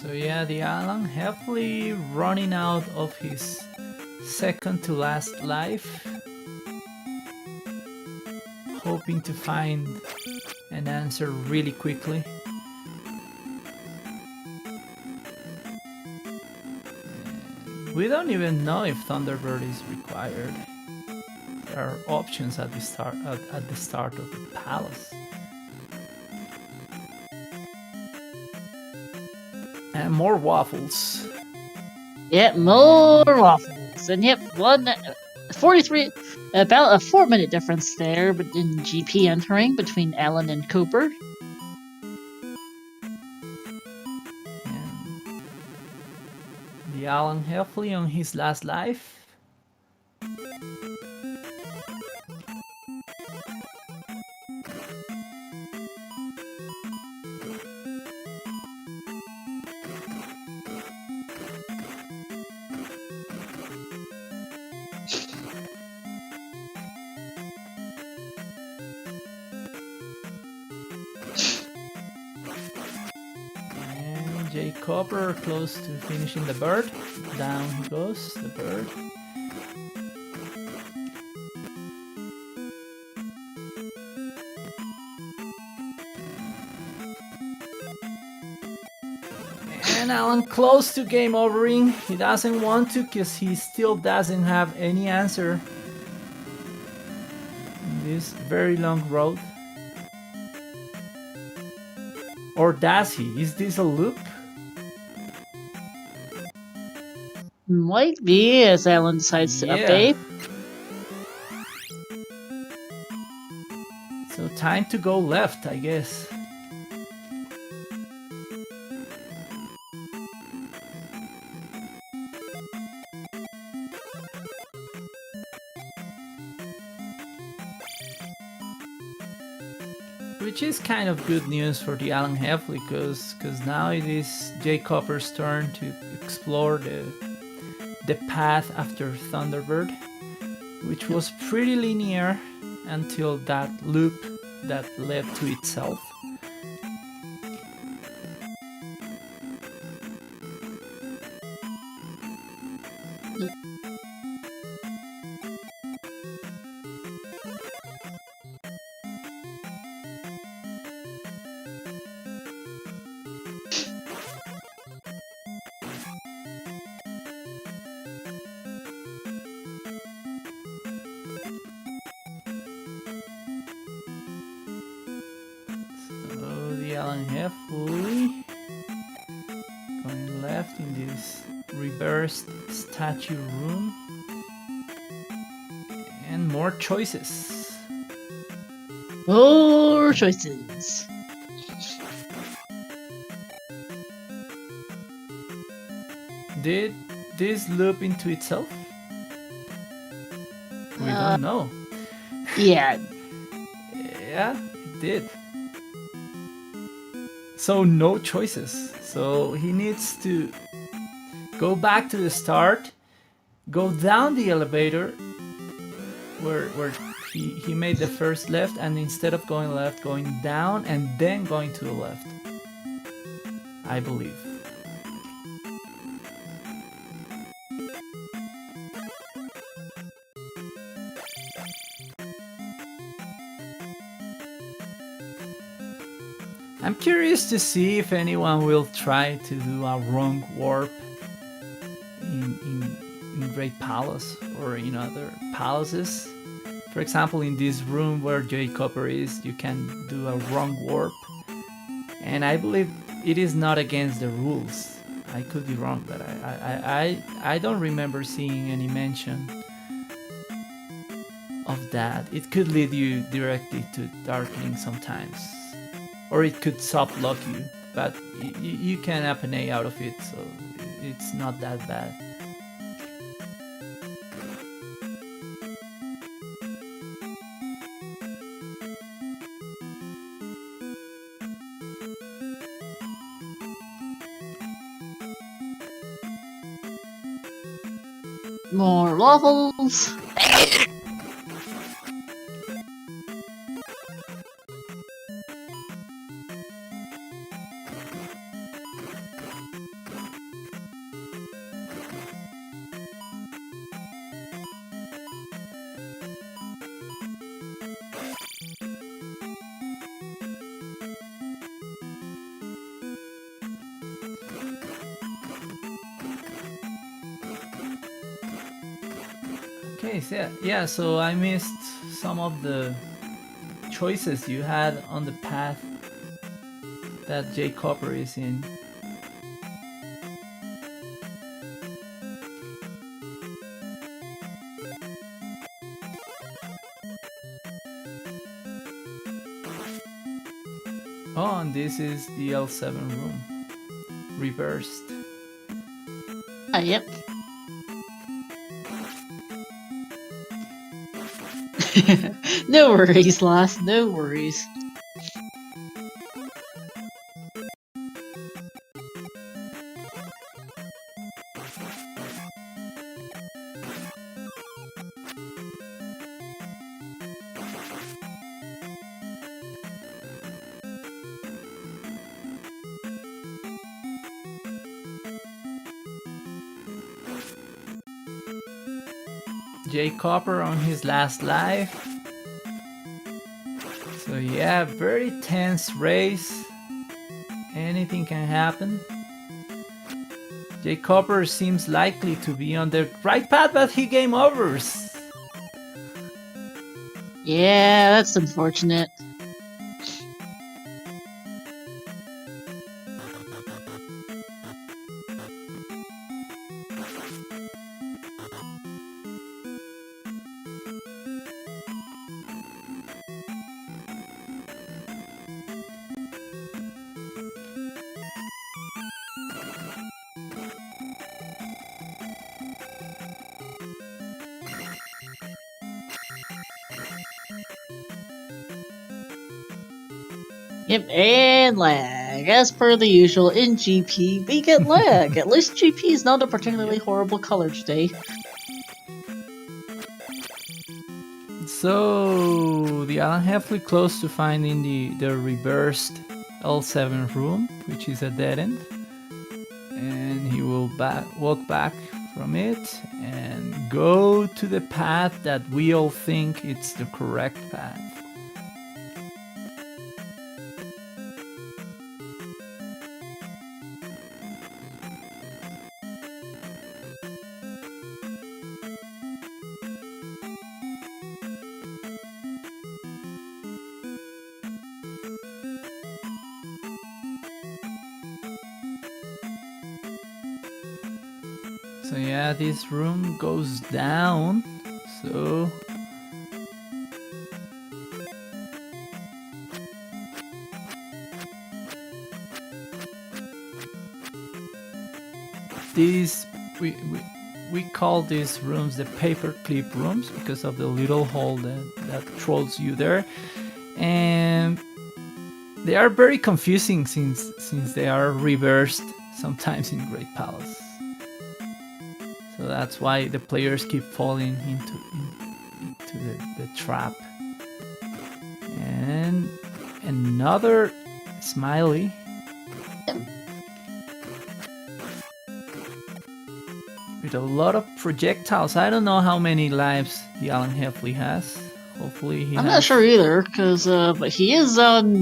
So yeah, TheAlanHeffley running out of his second to last life, hoping to find an answer really quickly. And we don't even know if Thunderbird is required. There are options at the start of the palace. And more waffles. Yep, more waffles. And yep, 43, about a 4-minute difference there but in GP entering between Alan and Cooper. And TheAlanHeffley on his last life. jkoper close to finishing the bird. Down he goes, the bird. And Alan close to game overing. He doesn't want to because he still doesn't have any answer in this very long road. Or does he? Is this a loop? Might be, as Alan decides to update. So time to go left, I guess. Which is kind of good news for TheAlanHeffley, because now it is jkoper's turn to explore the path after Thunderbird, which was pretty linear until that loop that led to itself. TheAlanHeffley going left in this reversed statue room, and more choices. More choices. did this loop into itself? We don't know. Yeah. Yeah, it did. So no choices. So he needs to go back to the start, go down the elevator where he made the first left, and instead of going left, going down and then going to the left. I believe. I'm curious to see if anyone will try to do a wrong warp in Great Palace or in other palaces. For example, in this room where jkoper is, you can do a wrong warp. And I believe it is not against the rules. I could be wrong, but I don't remember seeing any mention of that. It could lead you directly to darkening sometimes. Or it could soft lock you, but you can up and A out of it, so it's not that bad. More levels. Okay, so yeah, so I missed some of the choices you had on the path that jkoper is in. Oh, and this is the L7 room. Reversed. Yep. No worries, lass. No worries. jkoper on his last life. So yeah, very tense race. Anything can happen. jkoper seems likely to be on the right path, but he game overs. Yeah, that's unfortunate. Yep, and lag. As per the usual, in GP, we get lag. At least GP is not a particularly horrible color today. So TheAlanHeffley close to finding the reversed L7 room, which is a dead end, and he will walk back from it and go to the path that we all think it's the correct path. So yeah, this room goes down. So this we we we call these rooms the paperclip rooms because of the little hole that throws you there, and they are very confusing since they are reversed sometimes in Great Palace. So that's why the players keep falling into the trap. And another smiley. With a lot of projectiles. I don't know how many lives TheAlanHeffley has. Hopefully he I'm has. not sure either, but he is on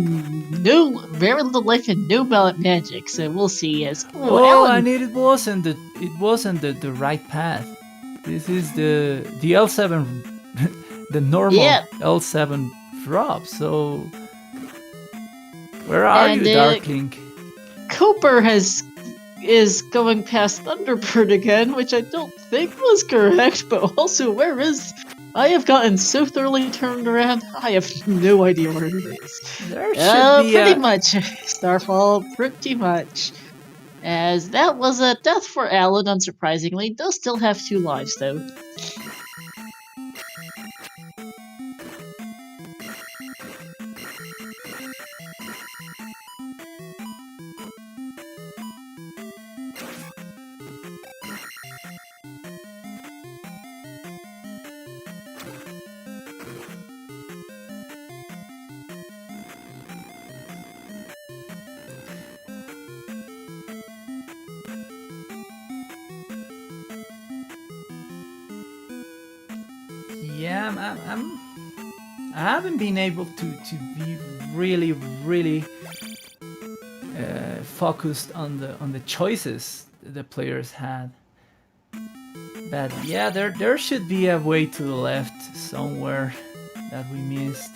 very little life and no ballot magic, so we'll see. As Alan, and it wasn't the right path. This is the L7, the normal L7 drop. So where are you, Darkling? Cooper is going past Thunderbird again, which I don't think was correct. But also, where is? I have gotten so thoroughly turned around. I have no idea where it is. There should be pretty much Starfall. Pretty much. As that was a death for Alan, unsurprisingly. Does still have 2 lives though. Yeah, I haven't been able to be really focused on the choices the players had. But yeah, there should be a way to the left somewhere that we missed.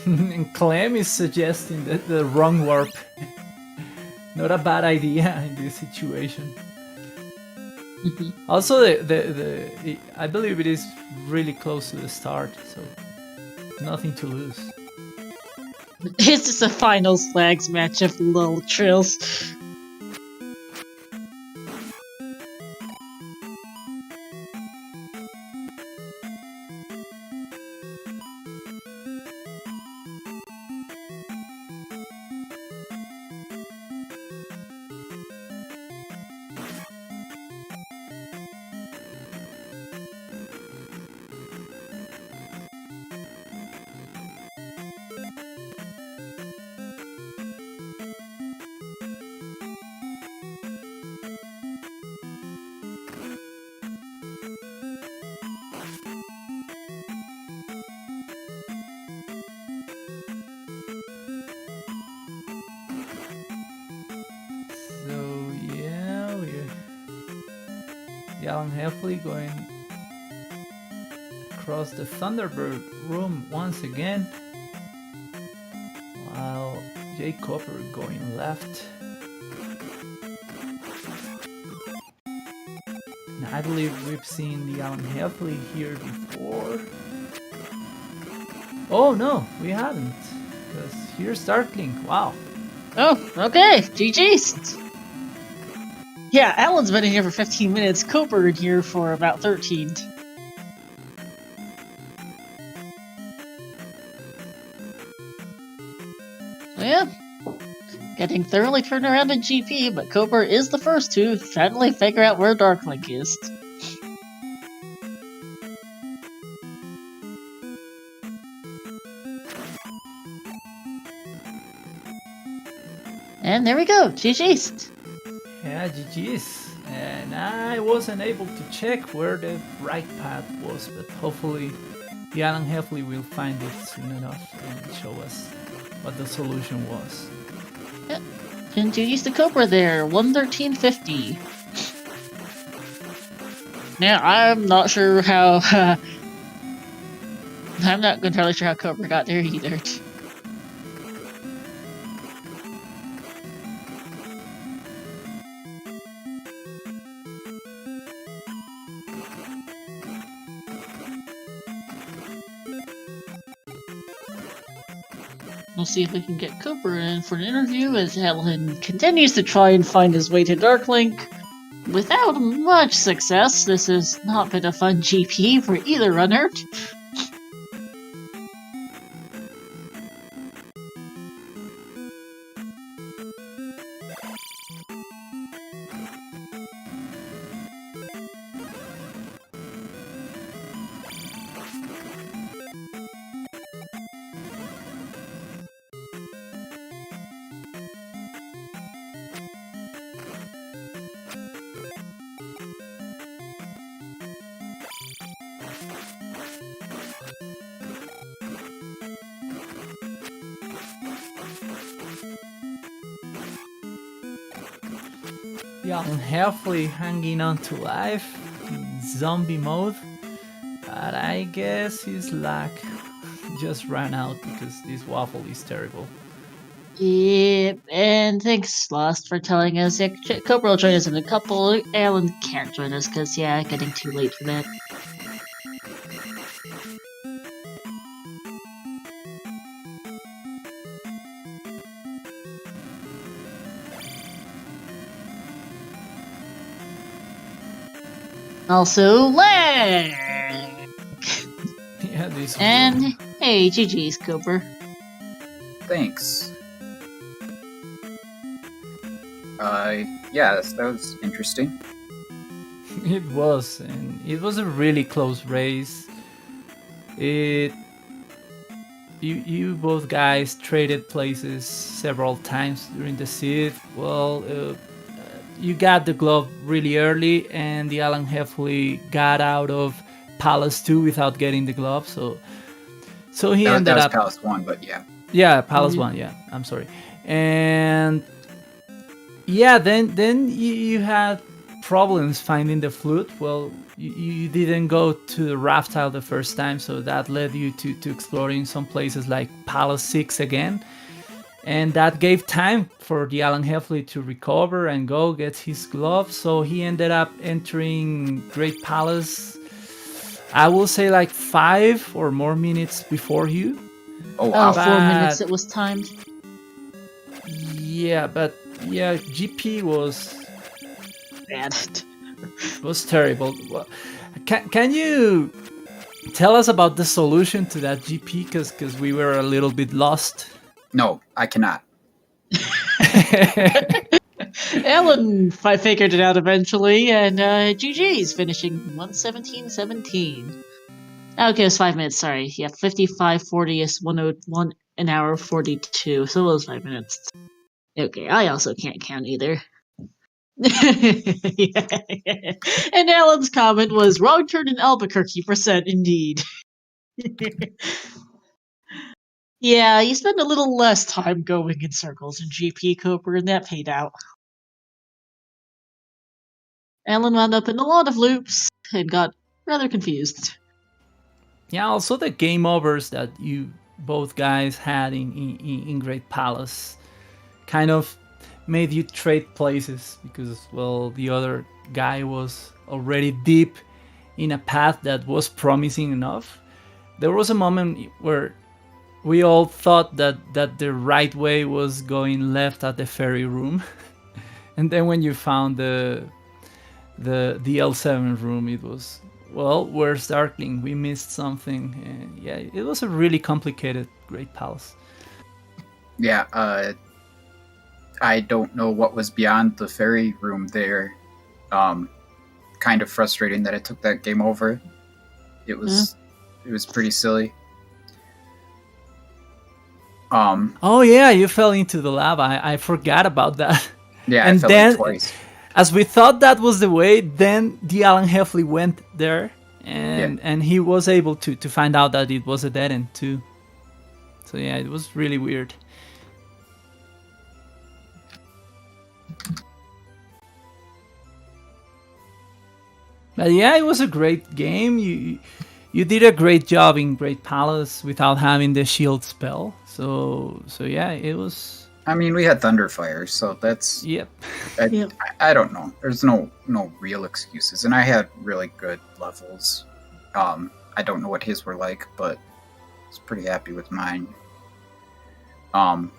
And Clem is suggesting that the wrong warp. Not a bad idea in this situation. Also, I believe it is really close to the start, so nothing to lose. It's just a final flags match of little trills. TheAlanHeffley going across the Thunderbird room once again, while jkoper going left. And I believe we've seen TheAlanHeffley here before. Oh no, we haven't, because here's Darkling. Wow. Oh, okay. GG's. Yeah, Alan's been in here for 15 minutes. Cooper in here for about 13. Yeah. Getting thoroughly turned around in GP, but Cooper is the first to finally figure out where Darklink is. And there we go. GG's. Yeah, GG's. And I wasn't able to check where the right path was, but hopefully TheAlanHeffley will find it soon enough and show us what the solution was. Yep. And GG's to Cooper there, 113.50. Now, I'm not sure how... I'm not entirely sure how Cooper got there either. We'll see if we can get Cooper in for an interview as Alan continues to try and find his way to Darklink. Without much success, this has not been a fun GP for either runner. TheAlanHeffley hanging on to life in zombie mode, but I guess his luck just ran out because this waffle is terrible. Yep, and thanks, Lost, for telling us. Cooper will join us in a couple. Alan can't join us because, yeah, getting too late for that. Also, lag! Yeah, this And, hey, GG's, Cooper. Thanks. Yeah, that was interesting. It was, and it was a really close race. You both guys traded places several times during the seed. Well, you got the glove really early, and TheAlanHeffley got out of Palace 2 without getting the glove, so he That ended was up Palace 1, but yeah. Yeah, Palace 1, yeah. I'm sorry. And yeah, then you had problems finding the flute. Well, you didn't go to the raft tile the first time, so that led you to exploring some places like Palace 6 again. And that gave time for TheAlanHeffley to recover and go get his glove. So he ended up entering Great Palace, I will say like 5 or more minutes before you. Oh, Oh, wow. 4 minutes it was timed. Yeah, but yeah, GP was Bad. terrible. Well, can you tell us about the solution to that GP? Because we were a little bit lost. No, I cannot. Alan figured it out eventually, and GG's finishing 117.17. Okay, it was 5 minutes, sorry. Yeah, 55.40 is 101 an hour 42, so it was 5 minutes. Okay, I also can't count either. Yeah. And Alan's comment was wrong turn in Albuquerque %, indeed. Yeah, you spend a little less time going in circles in GP Cooper, and that paid out. Alan wound up in a lot of loops and got rather confused. Yeah, also the game overs that you both guys had in Great Palace kind of made you trade places because, well, the other guy was already deep in a path that was promising enough. There was a moment where we all thought that the right way was going left at the ferry room. And then when you found the L7 room, it was, well, where's Darkling? We missed something. And yeah, it was a really complicated Great Palace. Yeah, I don't know what was beyond the ferry room there. Kind of frustrating that it took that game over. It was pretty silly. Oh yeah, you fell into the lava. I forgot about that. Yeah, And I fell then- in twice. As we thought that was the way, then TheAlanHeffley went there, and he was able to find out that it was a dead end too. So yeah, it was really weird. But yeah, it was a great game. You did a great job in Great Palace without having the shield spell. So yeah, it was. I mean, we had Thunderfire, so that's... Yep. I don't know. There's no real excuses. And I had really good levels. I don't know what his were like, but I was pretty happy with mine. Um,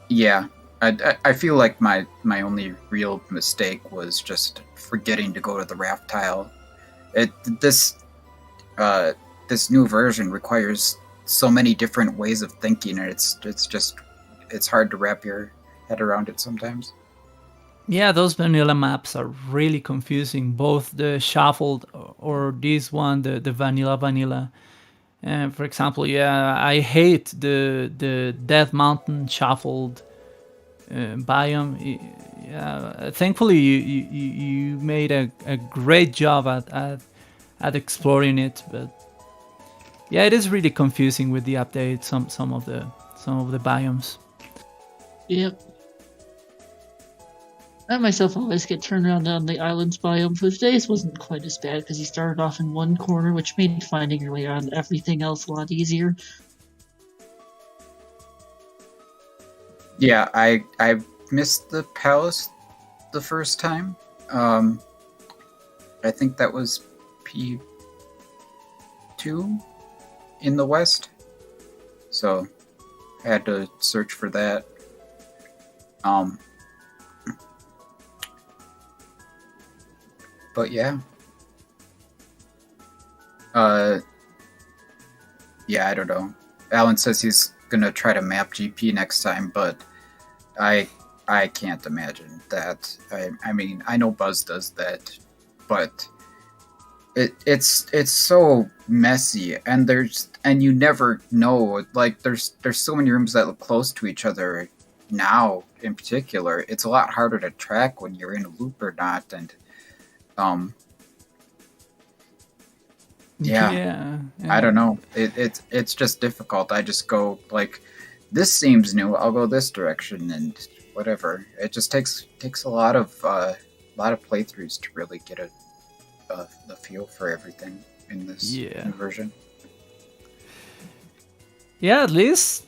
yeah, I feel like my only real mistake was just forgetting to go to the raft tile. This new version requires so many different ways of thinking, and it's hard to wrap your head around it sometimes. Yeah, those vanilla maps are really confusing. Both the shuffled or this one, the vanilla. And for example, yeah, I hate the Death Mountain shuffled biome. Yeah, thankfully you made a great job at exploring it, but yeah, it is really confusing with the update. Some of the biomes. Yep. I myself always get turned around on the islands biome. For today's wasn't quite as bad because you started off in one corner, which made finding your way around everything else a lot easier. Yeah, I missed the palace the first time. I think that was P2 in the west, so I had to search for that. But yeah. Yeah, I don't know. Alan says he's gonna try to map GP next time, but I can't imagine that. I mean, I know Buzz does that, but it's so messy, and you never know. Like there's so many rooms that look close to each other now. In particular, it's a lot harder to track when you're in a loop or not, and yeah. I don't know. It's just difficult. I just go like, this seems new. I'll go this direction and whatever. It just takes a lot of playthroughs to really get a feel for everything in this new version. Yeah, at least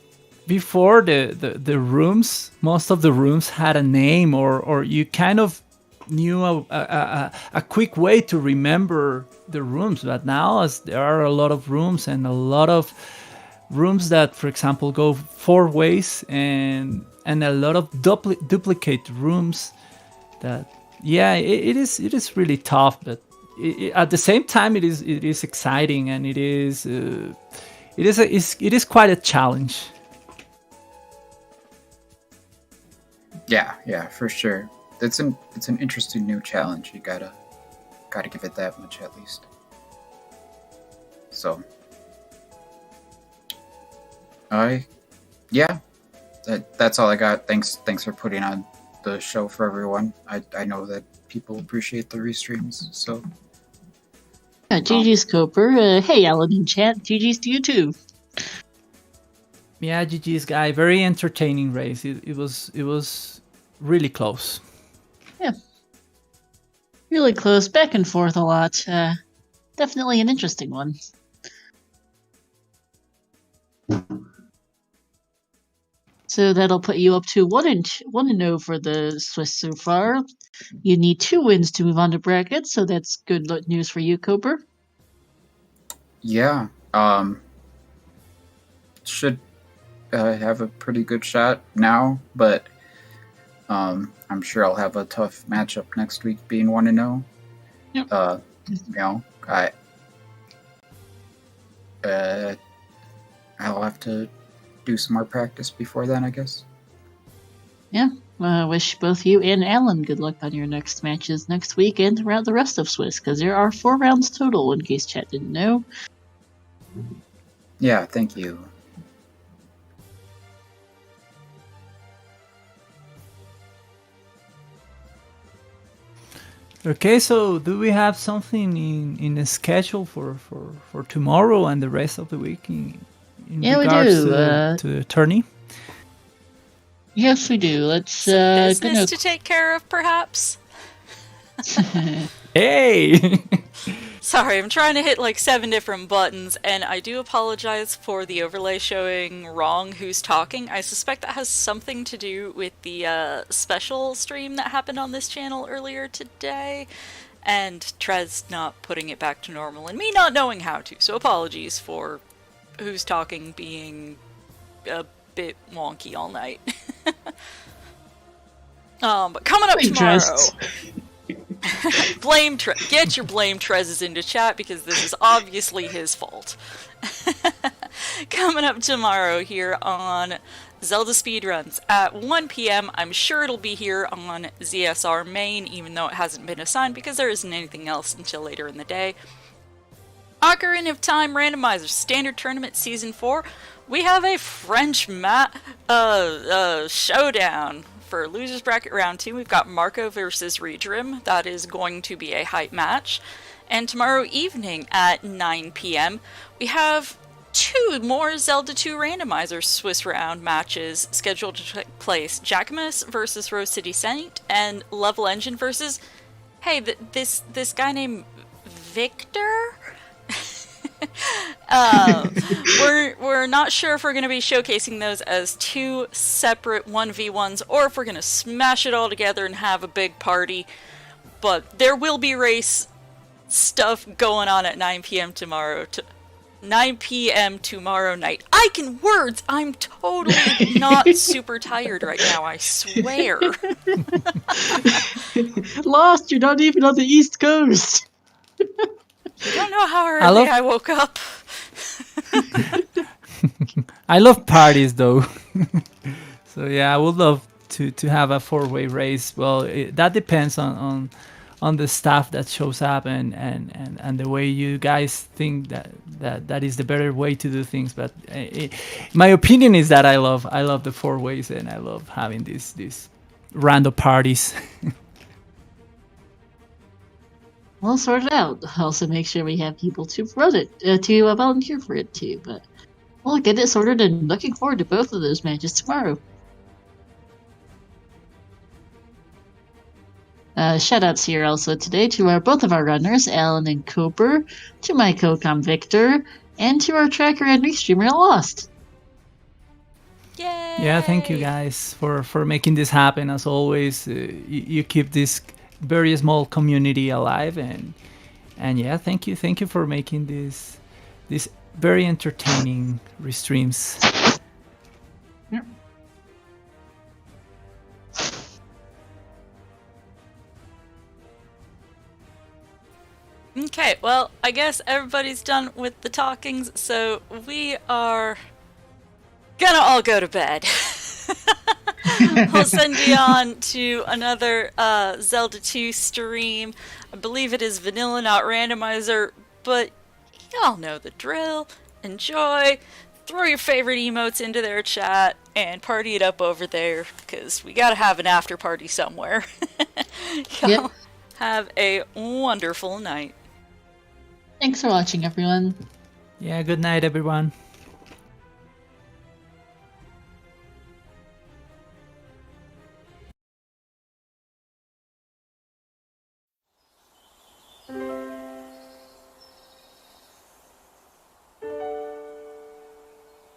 before the rooms, most of the rooms had a name, or you kind of knew a quick way to remember the rooms. But now, as there are a lot of rooms and a lot of rooms that, for example, go 4 ways, and a lot of duplicate rooms, that it is really tough. But at the same time, it is exciting, and it is quite a challenge. Yeah, for sure. It's an interesting new challenge. You gotta give it that much at least. So, that's all I got. Thanks for putting on the show for everyone. I know that people appreciate the restreams. So, GG's Coper. Hey, Alan in chat. GG's to you too. Yeah, GG's guy. Very entertaining race. It was really close. Yeah. Really close, back and forth a lot. Definitely an interesting one. So that'll put you up to 1-0 for the Swiss so far. You need 2 wins to move on to brackets, so that's good news for you, Coper. Yeah. Should have a pretty good shot now, but I'm sure I'll have a tough matchup next week, being 1-0. Yep. I'll have to do some more practice before then, I guess. Yeah. Wish both you and Alan good luck on your next matches next week and throughout the rest of Swiss, because there are 4 rounds total, in case chat didn't know. Yeah, thank you. Okay, so do we have something in the schedule for tomorrow and the rest of the week in regards we do. To the tourney? Yes, we do. Let's Some business to take care of, perhaps? Hey! Sorry, I'm trying to hit like 7 different buttons, and I do apologize for the overlay showing wrong who's talking. I suspect that has something to do with the special stream that happened on this channel earlier today, and Trez not putting it back to normal, and me not knowing how to, so apologies for who's talking being a bit wonky all night. But coming up Blame tomorrow, Trez. Get your blame Trez's into chat because this is obviously his fault. Coming up tomorrow here on Zelda Speedruns at 1 p.m. I'm sure it'll be here on ZSR main, even though it hasn't been assigned because there isn't anything else until later in the day. Ocarina of Time Randomizer Standard Tournament Season 4. We have a French showdown for Losers Bracket Round 2. We've got Marco versus Redrim. That is going to be a hype match. And tomorrow evening at 9 p.m. we have 2 more Zelda 2 Randomizer Swiss round matches scheduled to take place. Jacquemus versus Rose City Saint and Level Engine versus, hey, this guy named Victor? We're not sure if we're going to be showcasing those as 2 separate 1v1s or if we're going to smash it all together and have a big party. But there will be race stuff going on at 9 p.m. tomorrow. 9 p.m. tomorrow night. I can words! I'm totally not super tired right now, I swear. Lost, you're not even on the East Coast. You don't know how early I woke up. I love parties though. So yeah, I would love to have a 4-way race. Well, that depends on the staff that shows up and the way you guys think that is the better way to do things. But my opinion is that I love the 4 ways and I love having these random parties. We'll sort it out. Also, make sure we have people to run it, to volunteer for it too. But we'll get it sorted and looking forward to both of those matches tomorrow. Shoutouts here also today to both of our runners, Alan and Cooper, to my co-com Victor, and to our tracker and restreamer Lost. Yay! Yeah, thank you guys for making this happen. As always, you keep this very small community alive, and yeah, thank you for making this very entertaining restreams. Yep. Okay, well, I guess everybody's done with the talkings, so we are gonna all go to bed. We'll send you on to another Zelda 2 stream. I believe it is vanilla, not randomizer, but y'all know the drill. Enjoy. Throw your favorite emotes into their chat and party it up over there, because we gotta have an after party somewhere. Y'all have a wonderful night. Thanks for watching, everyone. Yeah, good night, everyone.